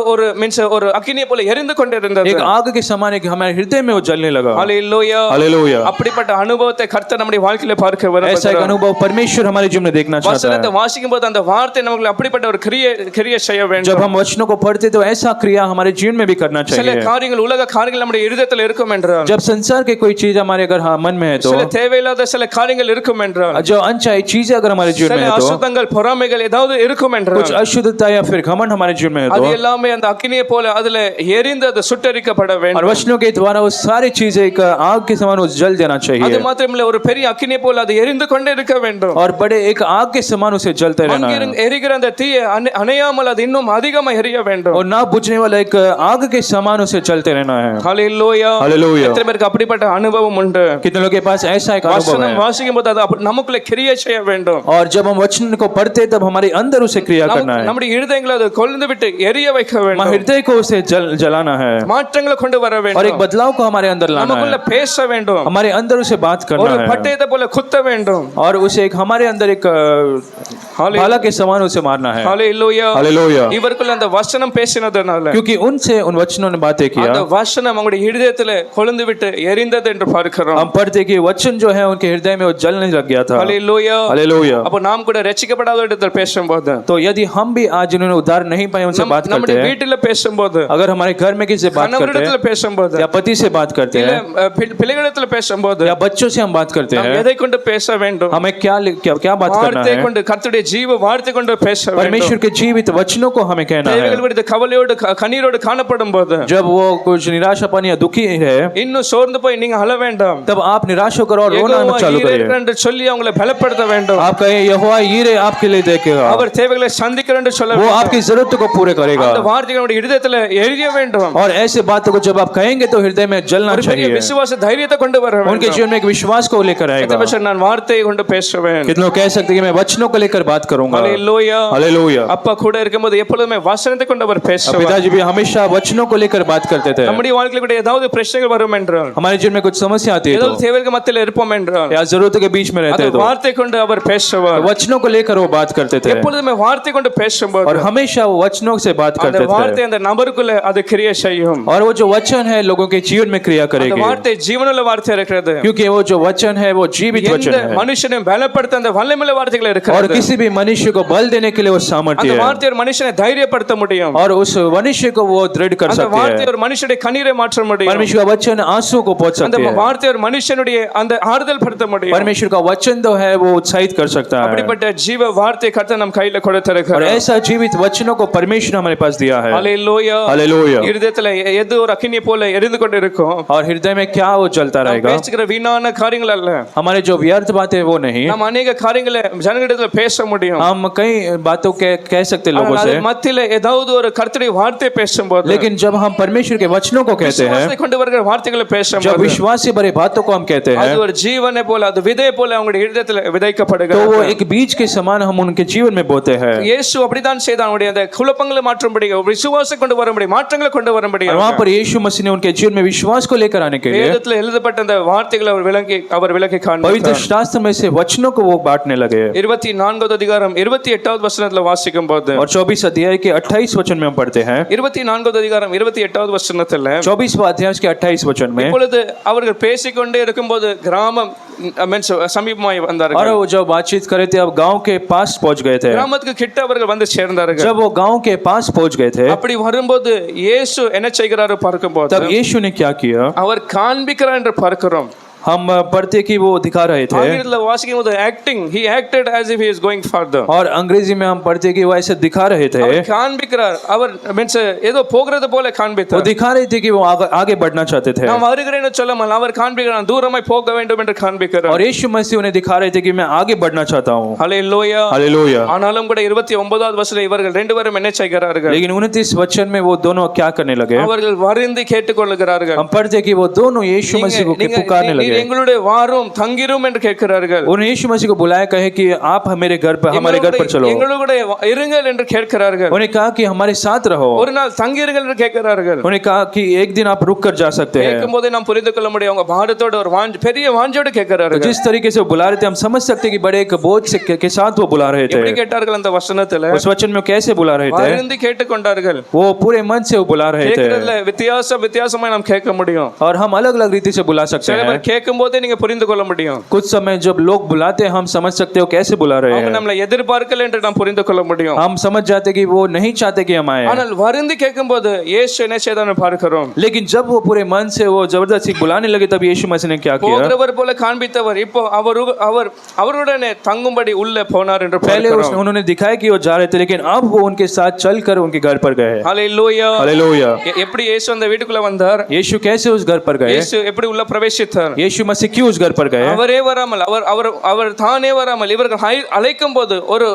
ஒரு அக்கினியை போல எரிந்து கொண்டிருந்தது. एक आग के समान एक हमारे हृदय में वो जलने लगा। ஹல்லேலூயா. हालेलुया। அப்படிப்பட்ட அனுபவத்தை கர்த்தர் நம்முடைய வாழ்க்கையில பார்க்க ऐसा एक விரும்புகிறார். अनुभव परमेश्वर हमारे जीवन में देखना चाहता வசனத்தை है। வாசிக்கும் போது அந்த வார்த்தை நமக்குள்ள அப்படிப்பட்ட ஒரு கிரியை செய்ய जब வேண்டும். हम वचनों को पढ़ते तो ऐसा क्रिया हमारे जीवन में भी करना சில चाहिए। காரியங்கள் உலக காரியங்கள் நம்முடைய இருதயத்தில் இருக்கும் என்றால், जब संसार के कोई चीज हमारे अगर मन में है तो, சில தேவையில்லாத சில காரியங்கள் இருக்கும் என்றால், जो अनचाही चीजें अगर हमारे जीवन சில में है तो, அசுத்தங்கள் பொறாமைகள் ஏதாவது இருக்கும் कुछ என்றால், अशुद्धता या फिर घमंड हमारे जीवन में है அது तो, எல்லாமே அந்த அக்கினியை போல அதுல எரிந்து அது சுட்டரிக்கப்பட और வேண்டும். वचनों के द्वारा वो सारी चीजें एक आग के समान वो जल देना அது चाहिए, மாத்திரமல்ல, ஒரு பெரிய அக்கினியை போல அது எரிந்து கொண்டே இருக்க வேண்டும். और बड़े एक आग के समान उसे जलते रहना है, எரிகிற அந்த தீயை அணையாமல் அது இன்னும் அதிகமா எரிய வேண்டும். और ना बुझने वाला एक आग के समान उसे चलते रहना है। ஹல்லேலூயா. हालेलुया। எத்தனை பேருக்கு அப்படிப்பட்ட அனுபவம் உண்டு? कितने लोगों के पास ऐसा एक अनुभव வசனம் है? வாசிக்கும் போது அது நமக்குள்ள கிரியை செய்ய வேண்டும். और जब हम वचन को पढ़ते तब हमारे अंदर उसे क्रिया करना है, நம்முடைய இருதயங்களை அது கொழுந்து விட்டு எரிய வைக்க हमारे வேண்டும். हृदय को उसे जलाना है, மாற்றங்களை கொண்டு வர और एक வேண்டும். बदलाव को हमारे अंदर लाना நமக்குள்ள है, பேச வேண்டும். हमारे अंदर उसे बात ஒரு करना है, பட்டயத்தை போல குத்த வேண்டும். और उसे एक हमारे अंदर एक भाला के समान उसे मारना है। ஹல்லேலூயா. हालेलुया। இவருக்குள்ள அந்த வசனம் பேசினதுனால, क्योंकि उनसे उन वचनों ने बातें किया, அந்த வசனம் அவங்களுடைய இருதயத்துல கொழுந்து விட்டு எரிந்தது என்று பார்க்கிறோம். हम पढ़ते कि वचन जो है उनके हृदय में वो जलने लग गया था। ஹல்லேலூயா. हालेलुया। அப்ப நாம் கூட ரட்சிக்கப்படாத இடத்துல பேசும்போது, तो यदि हम भी आज जिन्होंने उद्धार नहीं पाए उनसे बात करते நம்முடைய हैं, வீட்டில பேசும்போது, अगर हमारे घर में किसी से बात करते கணவரிடத்துல हैं பேசும்போது, या पति से बात करते இல்ல हैं பிள்ளைகளிடத்துல பேசும்போது, या बच्चों से हम बात करते நாம் हैं, எதை கொண்டு பேச வேண்டும்? हमें क्या क्या बात करना வார்த்தை है? கொண்டு, கர்த்தருடைய ஜீவ வார்த்தை கொண்டு பேச வேண்டும். परमेश्वर के जीवित वचनों को हमें कहना है। தேவைகள் விடுத்து கவலையோடு கண்ணீரோடு காணப்படும் போது, जब वो कुछ निराशापन या दुखी है இன்னும் சோர்ந்து போய் நீங்க அழ வேண்டாம். तब आप निराश होकर और रोना யெகோவா चालू ஈரே करिए। என்று சொல்லி அவங்களை பலப்படுத்த வேண்டும். आप कहे यहोवा ईरे आपके लिए देखेगा, அவர் தேவைகளை சந்திக்கிறேன் என்று சொல்ல वो வேண்டும். आपकी जरूरतों को पूरे करेगा। அந்த வார்த்தைகளுடைய இருதயத்துல எரிய வேண்டும். और ऐसे बातों को जब आप कहेंगे तो हृदय में जलना ஒரு பெரிய चाहिए, விசுவாச தைரியத்தை கொண்டு வர उनके வேண்டும். जीवन में एक विश्वास को लेकर आएगा। எத்தனை பேர் நான் வார்த்தையை கொண்டு பேசுவேன்? कितने लोग कह सकते हैं कि मैं वचनों को लेकर बात करूंगा? ஹல்லேலூயா. हालेलुया। அப்பா கூட இருக்கும்போது எப்பொழுதுமே வசனத்தை கொண்டு அவர் பேசுவார். पिताजी भी हमेशा वचनों को लेकर बात करते थे। நம்முடைய வாழ்க்கையில கூட ஏதாவது பிரச்சனைகள் வரும் என்றால், हमारे जीवन में कुछ समस्या आती है ஏதாவது तो, தேவைகள் மத்தியில இருப்போம் என்றால், या जरूरतों के बीच में रहते அந்த हैं तो வார்த்தை கொண்டு அவர் பேசுவார். वचनों को लेकर वो बात करते थे, எப்பொழுதுமே வார்த்தை கொண்டு பேசும்போது और हमेशा वो वचनों से बात அந்த करते थे, வார்த்தை அந்த நபருக்குள்ள அது கிரியை செய்யும். और वो जो वचन है लोगों के जीवन में क्रिया அந்த करेगी, வார்த்தை ஜீவனுள்ள வார்த்தை இருக்கிறது. क्योंकि वो जो वचन है वो जीवित वचन எந்த है, மனுஷனை பலப்படுத்த அந்த வல்லமையுள்ள வார்த்தைகள் और இருக்கிறது. किसी भी मनुष्य को बल देने के लिए वो அந்த सामर्थ्य है, வார்த்தை ஒரு மனுஷனை தைரியப்படுத்த முடியும். और उस मनुष्य को वो दृढ़ कर அந்த सकती வார்த்தை है। ஒரு மனுஷனுடைய கண்ணீரை மாற்ற முடியும். परमेश्वर का वचन आंसू को पहुंच அந்த सकती है, வார்த்தை ஒரு மனுஷனுடைய அந்த ஆறுதல் படுத்த முடியும். परमेश्वर का वचन तो है वो उत्साहित कर सकता है, அப்படிப்பட்ட ஜீவ வார்த்தை கர்த்தர் நம் கையில और கொடுத்திருக்கிறார். ऐसा जीवित वचनों को परमेश्वर हमारे पास दिया है। ஹல்லேலூயா. हालेलुया। இருதயத்துல எது ஒரு அக்கினியை போல எரிந்து கொண்டு இருக்கும். और हृदय में क्या वो चलता நாம் रहेगा? பேசுகிற வீணான காரியங்கள் அல்ல. हमारे जो व्यर्थ बातें वो नहीं, நாம் अनेक காரியங்களை ஜனங்களிடத்துல பேச முடியும். हम कई बातों के कह सकते लोगों ஆனால் से, அது மத்தியில ஏதாவது ஒரு கர்த்தருடைய வார்த்தை பேசும்போது, लेकिन जब हम परमेश्वर के वचनों को कहते हैं, விசுவாசத்தை கொண்டு வருகிற வார்த்தைகளை जब பேசும்போது, विश्वास से भरे बातों को हम कहते அது हैं, ஒரு ஜீவனை போல, அது விதை போல அவங்களுடைய இருதயத்துல तो விதைக்கப்படுகிறது. वो एक बीज के समान हम उनके जीवन में बोते हैं। இயேசு அப்படித்தான் செய்தான். அவருடைய அந்த குழப்பங்களை மாற்றும்படி, விசுவாசத்தை கொண்டு வரும்படி, மாற்றங்களை கொண்டு வரும்படி, और वहां पर यीशु मसीह ने उनके जीवन में विश्वास को लेकर आने के लिए வேதத்துல எழுதப்பட்ட அந்த வார்த்தைகளை அவர் விளக்கி पवित्र காண்பித்தார். शास्त्र में से वचनों को वो बांटने लगे। 24வது அதிகாரம் 28வது வசனத்துல வாசிக்கும் போது, और 24 अध्याय के 28 वचन में हम पढ़ते हैं, 24வது அதிகாரம் 28வது வசனத்துல, 24वां अध्याय के 28 वचन में, இப்பொழுது அவர்கள் பேசிக்கொண்டே இருக்கும்போது கிராமம் சமீபமாய் और வந்தார்கள். वो जब बातचीत करे थे अब गांव के पास पहुंच गए थे। கிராமத்துக்கு கிட்ட அவர்கள் வந்து சேர்ந்தார்கள். जब वो गांव के पास पहुंच गए थे அப்படி வரும்போது இயேசு என்ன செய்கிறாரு பார்க்கும்போது, तब यीशु ने क्या किया? அவர் காண்பிக்கிறார் என்று பார்க்கிறோம். हम पढ़ते कि वो दिखा रहे थे ஆங்கிலத்துல வாசிக்கும் போது acting he acted as if he is going further. और अंग्रेजी में हम पढ़ते कि वो ऐसे दिखा रहे थे அவர் காண்பிக்கிறார், அவர் மீன்ஸ் ஏதோ போகிறது போல वो காண்பித்தார். दिखा रहे थे कि वो आगे बढ़ना चाहते थे நாம் வருகிறேன்னு சொல்லாமல் அவர் காண்பிக்கிறார், தூரமாய் போக வேண்டும் என்று காண்பிக்கிறார். और यीशु मसीह उन्हें दिखा रहे थे कि मैं आगे बढ़ना चाहता हूँ ஹல்லேலூயா. हालेलुया ஆனாலும் கூட 29வது வசனத்தில் இவர்கள் ரெண்டு பேரும் என்ன செய்கிறார்கள்? लेकिन 29 वचन में वो दोनों क्या करने लगे அவர்கள் வருந்தி கேட்டுக்கொள்கிறார்கள். हम पढ़ते कि वो दोनों यीशु मसीह को पुकारने நீர் लगे எங்களுடைய வாரும் தங்கிரும் என்று கேட்கிறார்கள். उन्होंने यीशु मसीह को बुलाया, कहे कि आप मेरे घर पर हमारे घर पर चलो எங்களுடைய இருங்கள் என்று கேட்கிறார்கள். उन्हें कहा कि हमारे साथ रहो ஒரு நாள் தங்கிருங்கள் என்று கேட்கிறார்கள். उन्हें कहा कि एक दिन आप रुक कर जा सकते हैं கேட்கும்போதே நாம் புரிந்து கொள்ள முடியும், அவங்க பாரத்தோட ஒரு பெரிய வாஞ்சோடு तो கேட்கிறார்கள். जिस तरीके से वो बुला रहे थे हम समझ सकते हैं कि बड़े एक बोझ से के साथ वो बुला रहे எப்படி थे கேட்டார்கள் அந்த வசனத்துல? उस वचन में कैसे बुला रहे थे வருந்தி கேட்டுக்கொண்டார்கள். वो पूरे मन से वो बुला रहे थे கேட்கிறதுல வித்தியாசமாய் நாம் கேட்க முடியும். और हम अलग अलग रीति से बुला सकते சில हैं பேர் கேட்கும்போதே நீங்க புரிந்து கொள்ள முடியும், कुछ समय जब लोग बुलाते हैं हम समझ सकते हो कैसे बुला रहे அவங்க हैं நம்மளை எதிர்பார்க்கல என்று நாம் புரிந்து கொள்ள முடியும். हम समझ जाते कि वो नहीं चाहते कि हम आए ஆனால் வருந்தி கேட்கும்போது இயேசு என்ன செய்தார்னு பார்க்கிறோம். लेकिन जब वो पूरे मन से वो जबरदस्ती बुलाने लगे तब यीशु मसीह ने क्या किया போகிறவர் போல காண்பித்தவர் இப்போ அவருடனே தங்கும்படி உள்ளே போனார் என்று पहले பார்க்கிறோம். उन्होंने दिखाया कि वो जा रहे थे लेकिन अब वो उनके साथ चलकर उनके घर पर गए ஹல்லேலூயா. हालेलुया எப்படி இயேசு அந்த வீட்டுக்குள்ள வந்தார்? यीशु कैसे उस घर पर गए இயேசு எப்படி உள்ள பிரவேசித்தார்? यीशु मसीह क्यों उस घर पर गए அவரே வராமல் அவர் தானே வராமல் இவர்கள் அழைக்கும் போது ஒரு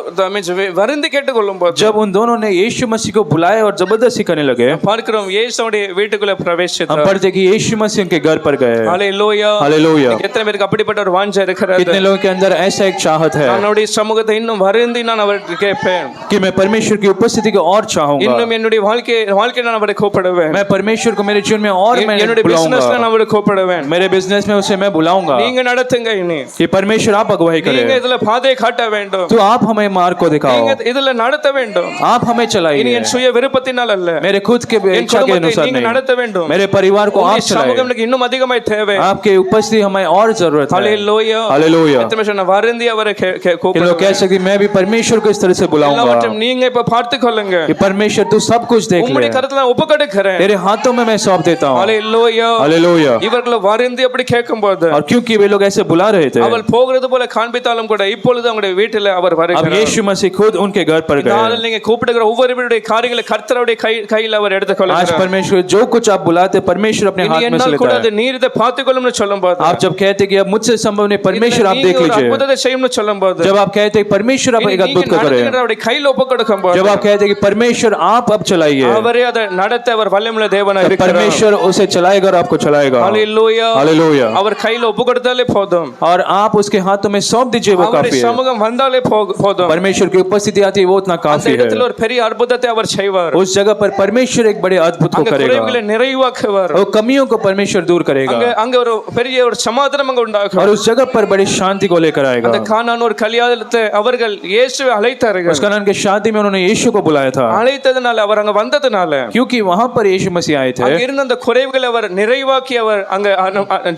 வருந்தி கேட்டுக்கொள்ளும் போது जब उन दोनों ने यीशु मसीह को बुलाया और जबरदस्ती करने लगे பார்க்கிறோம் இயேசுவுடைய வீட்டுக்குள்ள हम பிரவேசித்தார். पढ़ते कि यीशु मसीह उनके घर पर गए ஹல்லேலூயா. हालेलुया எத்தனை பேருக்கு அப்படிப்பட்ட ஒரு வாஞ்சை இருக்கிறது? कितने लोगों के अंदर ऐसा एक चाहत है என்னுடைய சமூகத்தை இன்னும் வருந்தி நான் அவருக்கு கேட்பேன், कि मैं परमेश्वर की उपस्थिति को और चाहूंगा இன்னும் என்னுடைய வாழ்க்கை நான் அவரை கூப்பிடுவேன், मैं परमेश्वर को मेरे जीवन में और मैं என்னுடைய பிசினஸ்ல बुलाऊंगा நான் அவரை கூப்பிடுவேன். मेरे बिजनेस में उसे मैं बुलाऊंगा நீங்க நடத்துங்க, இனி कि परमेश्वर आप अगुवाई நீங்க करें இதுல பாதையை காட்ட வேண்டும், तो आप हमें मार्ग को दिखाओ நீங்க இதுல நடத்த வேண்டும். आप हमें இனி चलाइए என் சுய விருப்பத்தினால் அல்ல, मेरे खुद के என் इच्छा के குடும்பத்தை अनुसार நீங்க नहीं நடத்த வேண்டும். मेरे परिवार को आप உங்களுடைய चलाइए சமூகம் எனக்கு இன்னும் அதிகமாய் தேவை. आपके उपस्थिति हमें और जरूरत है ஹல்லேலூயா. हालेलुया எத்தனை பேர் நான் வருந்தி அவரை कि लोग கூப்பிடுவேன். कह सकते मैं भी परमेश्वर को इस तरह से बुलाऊंगा எல்லாவற்றையும் நீங்க இப்ப பார்த்து கொள்ளுங்க. कि परमेश्वर तू सब कुछ देख ले உங்களுடைய கருத்துல நான் ஒப்புக்கொடுக்கிறேன். तेरे हाथों में मैं सौंप देता हूँ ஹல்லேலூயா. हालेलुया இவர்கள் வருந்தி அப்படி கேட்கும்போது और क्योंकि वे लोग ऐसे बुला रहे थे அவள் போகிறது போல காண்பித்தாலும் கூட இப்பொழுது அவங்களுடைய வீட்டில் அவர் अब வருகிறார். यीशु मसीह खुद उनके घर पर गए நாளில் நீங்க கூப்பிடுகிற ஒவ்வொருவருடைய காரியங்களை கர்த்தருடைய கையில் அவர் आज எடுத்துக்கொள்கிறார். परमेश्वर जो कुछ आप बुलाते परमेश्वर अपने இனி हाथ में से என்னால் கூட लेता அது है நீர் இதை பார்த்துக்கொள்ளும்னு சொல்லும்போது, आप जब कहते कि अब मुझसे संभव नहीं परमेश्वर आप நீங்க देख ஒரு लीजिए அற்புதத்தை செய்யும்னு சொல்லும்போது, जब आप कहते कि परमेश्वर आप இனி एक अद्भुत நீங்க को करें நடத்துகிற அவருடைய கையில் ஒப்புக்கொடுக்கும்போது, जब आप कहते कि परमेश्वर आप अब चलाइए அவரே அதை நடத்த அவர் வல்லமையுள்ள தேவனாய் तब இருக்கிறார். परमेश्वर उसे चलाएगा और आपको चलाएगा ஹல்லேலூயா. हालेलुया அவர் கையில் ஒப்புக்கொடுத்தாலே போதும், और आप उसके हाथों में सौंप दीजिए वो அவருடைய काफी है சமூகம் வந்தாலே போதும். परमेश्वर की उपस्थिति आती है वो उतना அந்த काफी है இடத்துல ஒரு பெரிய அற்புதத்தை அவர் செய்வார். उस जगह पर परमेश्वर एक बड़े अद्भुत को அங்க करेगा குறைவுகளை நிறைவாக்குவார். वो कमियों को परमेश्वर दूर करेगा அங்க ஒரு பெரிய ஒரு சமாதானம் அங்க உண்டாகும். और उस जगह पर बड़ी शांति को लेकर आएगा அந்த கானான் ஒரு கல்யாணத்தை அவர்கள் இயேசுவை அழைத்தார்கள். उस कनान के शादी में उन्होंने यीशु को बुलाया था அழைத்ததனால அவர் அங்க வந்ததனால क्योंकि वहां पर यीशु मसीह आए थे அங்க இருந்த அந்த குறைவுகளை அவர் நிறைவாக்கி அவர் அங்க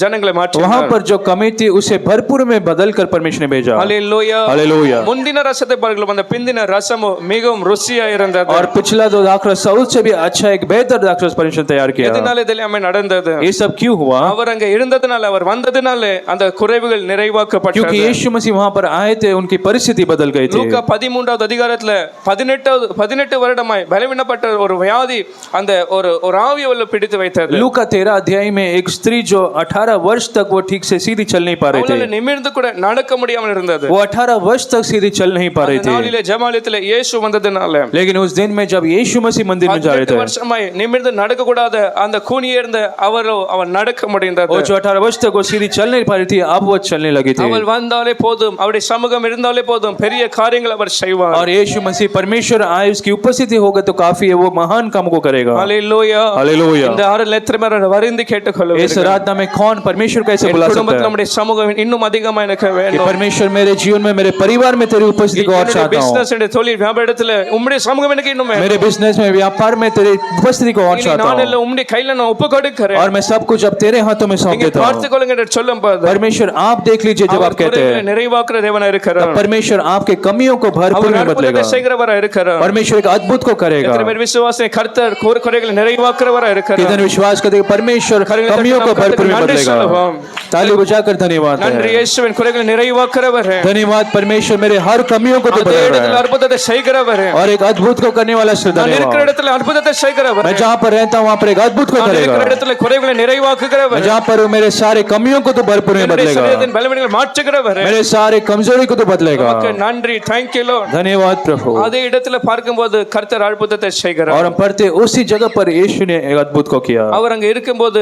ஜனங்களை वहां மாற்றினார். पर जो कमी थी उसे भरपूर में बदल कर परमेश्वर ने भेजा ஹல்லேலூயா. हालेलुया முந்தின ரசத்தை பாருங்கள், அந்த பிந்தின ரசமோ மிகவும் ருசியா இருந்தது. और पिछला दो दाखरस उससे भी अच्छा एक बेहतर दाखरस परमेश्वर ने तैयार किया எதனால இதெல்லாம் நடந்தது? ये सब क्यों हुआ அவர் அங்க இருந்ததனால அவர் வந்ததனால அந்த குறைவுகள் क्योंकि நிறைவாக்கப்பட்டது. यीशु मसीह वहां पर आए थे उनकी परिस्थिति बदल गई थी லூக்கா 13வது அதிகாரத்துல 18 வருடமாய் பலவீனப்பட்ட ஒரு வியாதி அந்த ஒரு ஆவியை பிடித்து வைத்தது. लूका 13 अध्याय में एक स्त्री जो 18 वर्ष तक वो ठीक से सीधी चल नहीं पा रही அவளால थी நிமிர்ந்து கூட நடக்க முடியாமல் இருந்தது. वो 18 वर्ष तक सीधी चल नहीं पा रही அந்த थी நாளிலே ஜெபமாலயத்திலே இயேசு வந்ததனால लेकिन उस दिन में जब यीशु मसीह मंदिर में जा रहे 18 थे வருஷமாய் நிமிர்ந்து நடக்க கூடாத அந்த கூனியே இருந்த அவன் நடக்க முடிந்தது. वो जो 18 वर्ष तक वो सीधी चल नहीं पा रही थी अब वो चलने लगी थी அவள் வந்தாலே போதும், அவருடைய சமூகம் இருந்தாலே போதும், பெரிய காரியங்கள் அவர் செய்வார். और यीशु मसीह परमेश्वर आए उसकी उपस्थिति होगा तो काफी है वो महान काम को करेगा ஹல்லேலூயா. हालेलुया இந்த ஆறு லெத்திரமர வருந்தி கேட்டுக்கொள்ளுங்கள். इस रात में कौन परमेश्वर कैसे बुला सकता குடும்பத்தில் है நம்முடைய சமூகம் இன்னும் அதிகமா எனக்கு कि வேண்டும். परमेश्वर मेरे जीवन में मेरे परिवार में तेरी उपस्थिति को और என்னுடைய चाहता हूँ பிசினஸ் என்ற தொழில் வியாபாரத்துல உம்முடைய சமூகம் எனக்கு இன்னும் வேண்டும். मेरे बिजनेस में व्यापार में तेरी उपस्थिति को और இனி चाहता நான் हूँ எல்லாம் உம்முடைய கையில நான் ஒப்புக்கொடுக்கிறேன். और मैं सब कुछ अब तेरे हाथों में सौंप நீங்க देता हूँ பார்த்துக்கொள்ளுங்க என்று சொல்லும்போது परमेश्वर आप देख लीजिए जब आप कहते हैं நிறைவாக்குற தேவனா இருக்கிறார். परमेश्वर आपके कमियों को भरपूर में बदलेगा அற்புதத்தை செய்கிறவரா இருக்கிறார். परमेश्वर एक अद्भुत को करेगा எத்தனை பேர் விசுவாசனை கர்த்தர் குறைகளை நிறைவாக்குறவரா இருக்கிறார். कितने विश्वास करते हैं परमेश्वर कमियों को भरपूर में बदलेगा ஸ்தோத்திரம். ताली बजाकर धन्यवाद நன்றி है। இயேசுவின் குறைகளை நிறைவாக்குறவர், धन्यवाद परमेश्वर मेरे हर कमियों को तो அதே बदल रहा இடத்துல है அற்புதத்தை செய்கிறவர், और एक अद्भुत को करने वाला श्री நான் இருக்கிற धन्यवाद। இடத்துல அற்புதத்தை செய்கிறவர், मैं जहाँ पर रहता हूँ वहाँ पर एक अद्भुत को நான் இருக்கிற करेगा। இடத்துல குறைகளை நிறைவாக்குகிறவர், जहाँ पर हूँ मेरे सारे कमियों को तो भरपूर में என்னுடைய बदलेगा, சரீரத்தின் பலவீனங்களை மாற்றுகிறவர். मेरे सारे कमजोरी को तो बदलेगा। நமக்கு நன்றி, thank you Lord. धन्यवाद प्रभु। அதே இடத்துல பார்க்கும்போது கர்த்தர் அற்புதத்தை செய்கிறார். और हम पढ़ते उसी जगह पर यीशु ने एक अद्भुत को किया। அவர் அங்க இருக்கும்போது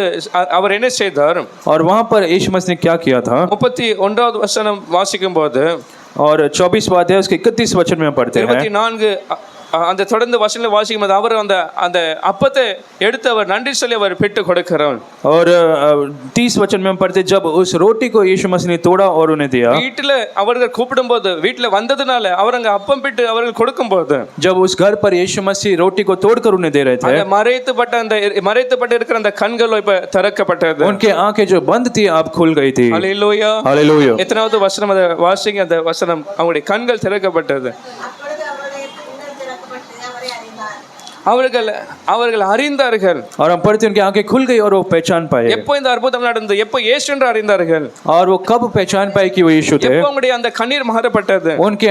அவர் என்ன செய்தார்? और वहाँ पर यीशु मसीह ने क्या किया था? 31வது வசனம் வாசிக்கும் போது और 24वां अध्याय उसके 31 वचन में हम पढ़ते हैं। 24 அந்த தொடர்ந்து வசனங்களை வாசிக்கும் போது அவர் அந்த அப்பத்தை எடுத்து அவர் நன்றி சொல்லி அவர் பிட்டு கொடுக்கிறார். और 30 वचन में हम पढ़ते जब उस रोटी को यीशु मसीह ने तोड़ा और उन्हें दिया। வீட்டில அவர்கள் கூப்பிடும்போது வீட்டில வந்ததுனால அவர் அங்க அப்பம் பிட்டு அவர்கள் கொடுக்கும்போது जब उस घर पर यीशु मसीह रोटी को तोड़कर उन्हें दे रहे थे, அந்த மறைத்துப்பட்டு இருக்கிற அந்த கண்கள் இப்ப திறக்கப்பட்டது. उनके आंखें जो बंद थी अब खुल गई थी। ஹல்லேலூயா. हालेलुया। எத்தனாவது வசனம் அதை வாசிங்க, அந்த வசனம் அவங்களுடைய கண்கள் திறக்கப்பட்டது. அப்பொழுது அவருடைய கண்கள் திறக்கப்பட்டு அவரை அறிந்தார். அவர்கள் அறிந்தார்கள். और हम पढ़ते उनकी आंखें खुल गई और वो पहचान पाए। எப்போ இந்த அற்புதம் நடந்தது? எப்போ இயேசு என்று அறிந்தார்கள்? और वो कब पहचान पाए कि वो यीशु थे? எப்போ அவங்களுடைய அந்த கண்ணீர் மாறப்பட்டது? उनके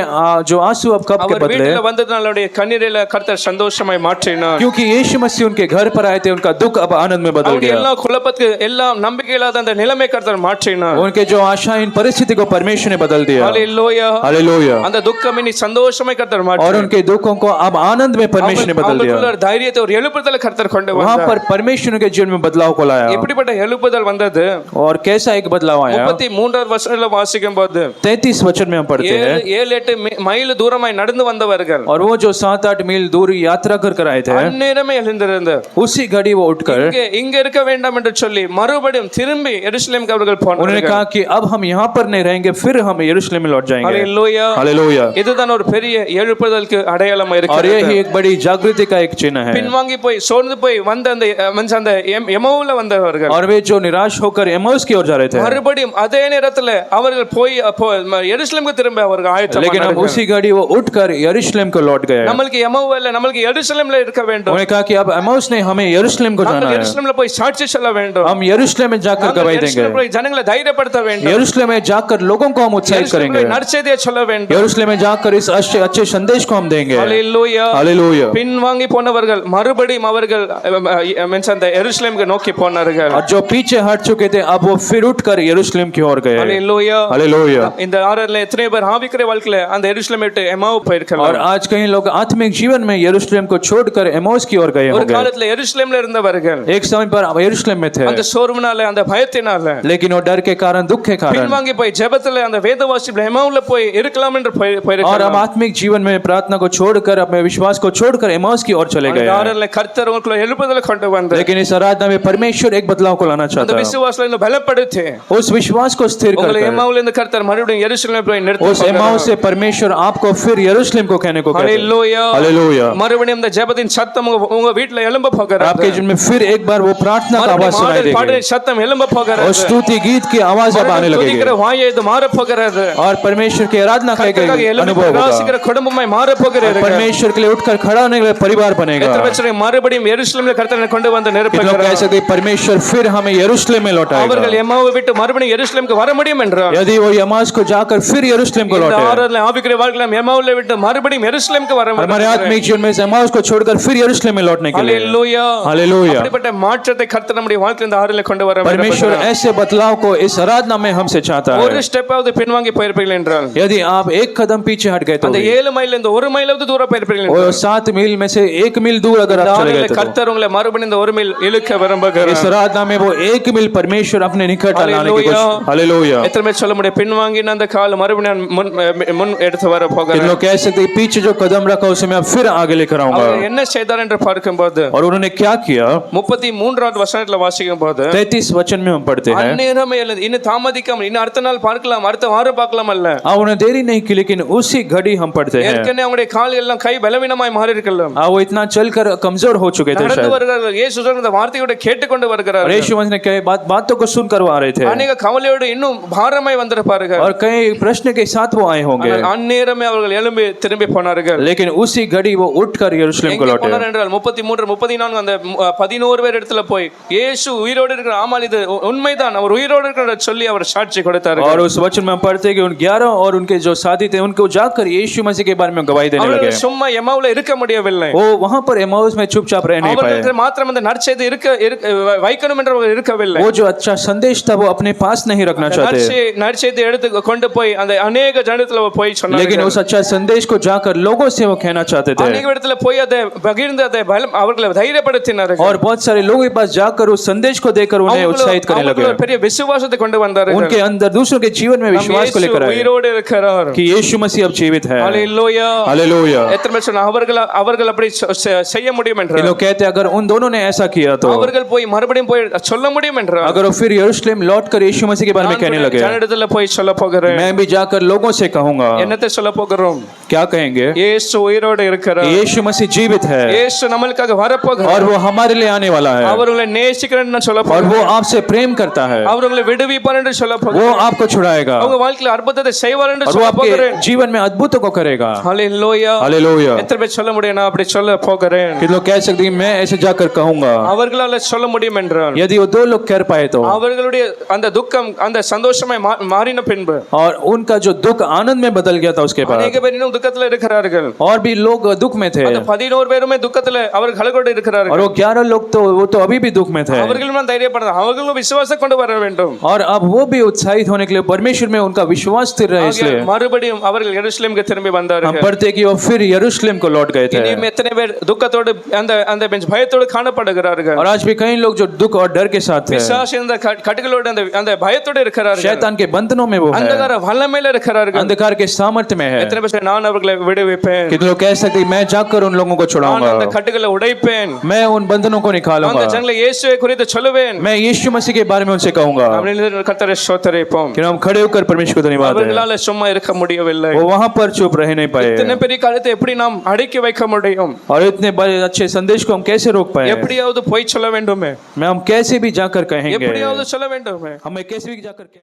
जो आंसू अब कब के அவர் बदले? வீட்டில வந்ததனால அவருடைய கண்ணீரில கர்த்தர் சந்தோஷமாய் மாற்றினார். क्योंकि यीशु मसीह उनके घर पर आए थे, उनका दुख अब आनंद में बदल அவருடைய गया। எல்லா குழப்பத்துக்கு எல்லாம் நம்பிக்கை இல்லாத அந்த நிலைமை கர்த்தர் மாற்றினார். उनके जो आशाहीन परिस्थिति को परमेश्वर ने बदल दिया। ஹல்லேலூயா. हालेलुया। அந்த துக்கம் இனி சந்தோஷமாய் கர்த்தர் और மாற்றினார். उनके दुखों को अब आनंद में परमेश्वर ने बदल அவங்களுக்குள்ள दिया। ஒரு தைரியத்தை, ஒரு எழுப்புதலை கர்த்தர் கொண்டு वहां வந்தார். पर परमेश्वर के जीवन में बदलाव को लाया। எப்படிப்பட்ட எழுப்புதல் வந்தது? और कैसा एक बदलाव आया? 33வது வசனத்துல வாசிக்கும் போது 33 वचन में हम पढ़ते हैं। 7-8 மைல் தூரமாய் நடந்து வந்தவர்கள் और वो जो 7-8 मील दूर यात्रा कर आए थे, அந்நேரமே எழுந்திருந்தார். उसी घड़ी वो उठकर இங்க இருக்க வேண்டாம் என்று சொல்லி மறுபடியும் திரும்பி எருசலேமுக்கு அவர்கள் उन्होंने போனார்கள். कहा कि अब हम यहाँ पर नहीं रहेंगे, फिर हम यरूशलेम में लौट जाएंगे। ஹல்லேலூயா. हालेलुया। இதுதான் ஒரு பெரிய எழுப்புதலுக்கு அடையாளமா और இருக்கிறது. ये ही एक बड़ी जागृति का एक चिन्ह है। பின்வாங்கி போய் சோர்ந்து போய் வந்த அந்த எமவுல வந்தவர்கள் और वे जो निराश होकर एमाउस की ओर जा रहे थे, மறுபடியும் அதே நேரத்துல அவர்கள் போய் எருசலேமுக்கு திரும்ப அவர்கள் लेकिन अब ஆயத்தமானார்கள். उसी घड़ी वो उठकर यरूशलेम को लौट गए। நம்மளுக்கு எமவு இல்ல, நம்மளுக்கு எருசலேம்ல இருக்க வேண்டும். उन्होंने कहा कि अब एमाउस नहीं, हमें यरूशलेम को जाना நாங்கள் है। எருசலேம்ல போய் சாட்சி சொல்ல வேண்டும். हम यरूशलेम में जाकर நாங்கள் गवाही देंगे। எருசலேம்ல போய் ஜனங்களை தைரியப்படுத்த வேண்டும். यरूशलेम में जाकर लोगों को हम उत्साहित எருசலேம்ல करेंगे। போய் நற்செய்தியை சொல்ல வேண்டும். यरूशलेम में जाकर इस अच्छे संदेश को हम देंगे। ஹல்லேலூயா. हालेलुया। பின்வாங்கி போனவர்கள் மறுபடியும் அவர்கள் அந்த எருசலேமுக்கு நோக்கி போனார்கள். और जो पीछे हट चुके थे अब वो फिर उठकर यरूशलेम की ओर गए। ஹல்லேலூயா. हालेलुया। இந்த ஆறாறுல எத்தனை பேர் ஆவிக்குரிய வாழ்க்கையில அந்த எருசலேமை விட்டு எமாவு போயிருக்கலாம்? और आज कई लोग आत्मिक जीवन में यरूशलेम को छोड़कर एमाउस की ओर गए ஒரு होंगे। காலத்துல எருசலேம்ல இருந்தவர்கள் एक समय पर यरूशलेम में थे, அந்த சோர்வுனால, அந்த பயத்தினால, लेकिन वो डर के कारण, दुख के कारण, பின்வாங்கி போய் ஜெபத்துல அந்த வேத வாசிப்புல எமாவுல போய் இருக்கலாம் என்று और हम போயிருக்கலாம். आत्मिक जीवन में प्रार्थना को छोड़कर, अपने विश्वास को छोड़कर एमाउस की ओर चले गए। ஆறாறுல கர்த்தர் உங்களுக்குள்ள எழுப்புதலை கொண்டு வந்தார். लेकिन इस आराधना में परमेश्वर एक बदलाव को लाना அந்த चाहता है। விசுவாசத்தை இன்னும் பலப்படுத்தி उस विश्वास को स्थिर உங்களை कर, எமாவுல இருந்து கர்த்தர் மறுபடியும் எருசலேம் போய் उस நிறுத்த एमाउस से परमेश्वर आपको फिर यरूशलेम को कहने को कहते हैं। ஹல்லேலூயா. हालेलुया। மறுபடியும் இந்த ஜெபத்தின் சத்தம் உங்க வீட்ல எழும்ப போகிறது. आपके जीवन में फिर एक बार वो प्रार्थना का आवाज सुनाई देगी பாடல் சத்தம் எழும்ப போகிறது. और स्तुति गीत की आवाज अब आने துதிக்கிற लगेगी வாயை இது மாற போகிறது. और परमेश्वर की आराधना का एक கர்த்தருக்காக எழும்பி अनुभव होगा। பிரகாசிக்கிற குடும்பமாய் மாற போகிறது. परमेश्वर के लिए उठकर खड़ा होने के लिए परिवार बनेगा। எத்தனை பேர் மறுபடியும் எருசலேம்ல கர்த்தரை கொண்டு வந்து कितने लोग நிரப்புகிறார்? कह सकते हैं, परमेश्वर फिर हमें यरूशलेम में लौटाएगा। அவர்கள் எமாவை விட்டு மறுபடியும் எருசலேமுக்கு வர முடியும் என்றார். यदि वो यमास को जाकर फिर यरूशलेम को இந்த लौटे, ஆறாறுல ஆவிக்குரிய வாழ்க்கையில எமாவுல விட்டு மறுபடியும் எருசலேமுக்கு வர हमारे आत्मिक जीवन में यमास को छोड़कर फिर यरूशलेम में लौटने के लिए। ஹல்லேலூயா. हालेलुया। அப்படிப்பட்ட மாற்றத்தை கர்த்தர் நம்முடைய வாழ்க்கையில இந்த ஆறில கொண்டு வர परमेश्वर விரும்புகிறார். ऐसे बदलाव को इस आराधना में हमसे चाहता ஒரு है। ஸ்டெப்பாவது பின்வாங்கி போயிருப்பீர்கள் என்றால், यदि आप एक कदम पीछे हट गए तो அந்த 7 மைல் இந்த 1 மைலாவது தூரம் போயிருப்பீர்கள் वो என்றால், 7 मील में से 1 मील दूर अगर आप चले गए ஆறில तो கர்த்தர் உங்களை மறுபடியும் இந்த 1 மைல் இழுக்க விரும்புகிறார். इस आराधना में वो 1 मील परमेश्वर अपने निकट लाने की हालेलुया। कोशिश। हालेलुया। எத்தனை பேர் சொல்ல முடியும் பின்வாங்கின அந்த கால் மறுபடியும் நான் முன் எடுத்து வர कितने போகிறேன்? लोग कह सकते हैं, पीछे जो कदम रखा उसे मैं अब फिर आगे लेकर आऊंगा। அவர் என்ன செய்தார் என்று பார்க்கும்போது और उन्होंने क्या किया? 33வது வசனத்துல வாசிக்கும் போது 33 वचन में हम पढ़ते हैं, அந்நேரமே எழுந்து இன்னும் தாமதிக்காமல் இன்னும் அடுத்த நாள் பார்க்கலாம், அடுத்த வாரம் பார்க்கலாம் அல்ல. उन्हें देरी नहीं की, लेकिन उसी घड़ी हम पढ़ते हैं, ஏற்கனவே அவங்களுடைய கால்கள் எல்லாம் கை பலவீனமாய் மாறி இருக்கலாம். वो इतने इतना चलकर कमजोर हो चुके थे நடந்து शायद। வருகிறார்கள். இயேசு சொல்ற இந்த வார்த்தையோட கேட்டுக்கொண்டு और வருகிறார்கள். यीशु मसीह ने कई बातों को सुनकर वो आ रहे थे அநேக கவலையோடு இன்னும் பாரமாய் வந்திருப்பார்கள். और कई प्रश्न के साथ वो आए होंगे, ஆனால் அந்நேரமே அவர்கள் எழும்பி திரும்பி போனார்கள். लेकिन उसी घड़ी वो उठकर यरूशलेम को எங்கே लौटे। போனார் என்றால் 33 34 அந்த 11 பேர் இடத்துல போய் இயேசு உயிரோடு இருக்கிற, ஆமால் இது உண்மைதான், அவர் உயிரோடு இருக்கிற சொல்லி அவர் சாட்சி கொடுத்தார்கள். और उस वचन में हम पढ़ते हैं कि उन 11 और उनके जो साथी थे उनको जाकर यीशु मसीह के बारे में गवाही देने लगे। அவர்கள் சும்மா எம்மாவுல இருக்க முடியவில்லை. वो वहां पर एमाउस में चुपचाप रह नहीं पाए। அவர்களுக்கு மாத்திரம் அந்த நற்செய்தி வைக்கணும் என்று அவர்கள் இருக்கவில்லை. वो जो अच्छा संदेश था वो अपने पास नहीं रखना चाहते, நற்செய்தி எடுத்து கொண்டு போய் அந்த अनेक ஜனத்துல போய் சொன்னார்கள். लेकिन उस अच्छा संदेश को जाकर लोगों से वो कहना चाहते थे अनेक இடத்துல போய் அதை பகிர்ந்து அதை அவர்களை தைரியப்படுத்தினார்கள். और बहुत सारे लोगों के पास जाकर उस संदेश को देकर उन्हें उत्साहित करने लगे। ஒரு பெரிய விசுவாசத்தை கொண்டு வந்தார்கள். उनके अंदर दूसरों के जीवन में विश्वास को लेकर आए உயிரோடு இருக்கிறார் कि यीशु मसीह अब जीवित है। Hallelujah hallelujah. எத்தனை பேர் சொன்னா அவர்கள் அப்படி செய்ய முடியும் ये என்றார். लोग कहते हैं अगर उन दोनों ने ऐसा किया तो அவர்கள் போய் மறுபடியும் போய் சொல்ல முடியும் என்றார். अगर वो फिर यरूशलेम लौटकर यीशु मसीह के बारे में कहने लगे, ஜனத்துல போய் சொல்ல போகிறேன். मैं भी जाकर लोगों से कहूंगा। என்னத்தை சொல்ல போகிறோம்? क्या कहेंगे? இயேசு உயிரோடு இருக்கிறார். यीशु मसीह जीवित है இயேசு நம்மளுக்காக வரப்போகிறார். और वो हमारे लिए आने वाला है அவர்களை நேசிக்கிறேன்னு சொல்ல और போகிறேன். वो आपसे प्रेम करता है, அவர்களை விடுவிப்பார் என்று சொல்ல वो போகிறேன். आपको छुड़ाएगा அவங்க வாழ்க்கையில அற்புதத்தை செய்வார் என்று और वो சொல்ல आपके போகிறேன். जीवन में अद्भुतों को करेगा। Hallelujah hallelujah. எத்தனை பேர் சொல்ல முடியும்? நான் அப்படி சொல்ல போகிறேன். कि लोग कह सकते हैं मैं ऐसे जाकर कहूंगा। அவர்களால சொல்ல முடியும் என்றால் यदि वो दो लोग कर पाए तो, அவர்களுடைய அந்த துக்கம் அந்த சந்தோஷமாய் மாறின பின்பு और उनका जो दुख आनंद में बदल गया था उसके बाद, अनेक பேர் இன்னும் துக்கத்துல இருக்கிறார்கள். और भी लोग दुख में थे அந்த 11 பேருமே துக்கத்துல அவர்கள் கலகோடு और இருக்கிறார்கள். वो 11 लोग तो वो तो अभी भी दुख में थे அவர்களும் தைரியப்படுறாங்க. அவர்களும் விசுவாசம் கொண்டு வர வேண்டும். और अब वो भी उत्साहित होने के लिए परमेश्वर में उनका विश्वास स्थिर रहे, इसलिए மறுபடியும் அவர்கள் எருசலேமுக்கு திரும்பி हम வந்தார்கள். पढ़ते हैं कि वो फिर यरूशलेम को लौट गए थे। இனியும் எத்தனை பேர் துக்கத்தோடு அந்த அந்த பயத்தோடு காணப்படுகிறார்கள். और आज भी कई लोग जो दुख और डर के साथ थे, பிசாசு இந்த கட்டுகளோடு அந்த அந்த பயத்தோடு இருக்கிறார்கள். शैतान के बंधनों में वो है, अंधकार வல்லமையில இருக்கிறார்கள். अंधकार के सामर्थ्य में है। எத்தனை பேர் நான் அவர்களை விடுவிப்பேன், कितने लोग कह सकते हैं मैं जाकर उन लोगों को நான் छुड़ाऊंगा, அந்த கட்டுகளை உடைப்பேன், मैं उन बंधनों को அந்த निकालूंगा, ஜனங்களை இயேசுவை குறித்து சொல்லுவேன். मैं यीशु मसीह के बारे में उनसे कहूंगा। கர்த்தரை ஸ்தோத்திரிப்போம். कि हम खड़े होकर परमेश्वर को धन्यवाद दें। அவர்களால சும்மா இருக்க முடியவில்லை. वो वहां पर चुप रह नहीं पाए இத்தனை பெரிய காரியத்தை எப்படி நாம் அடக்கி வைக்க முடியும்? और इतने बड़े अच्छे संदेश को हम कैसे रोक पाए? எப்படியாவது போய் சொல்ல வேண்டுமே, मैं हम कैसे भी जाकर कहेंगे, எப்படியாவது சொல்ல வேண்டுமே. हमें कैसे भी जाकर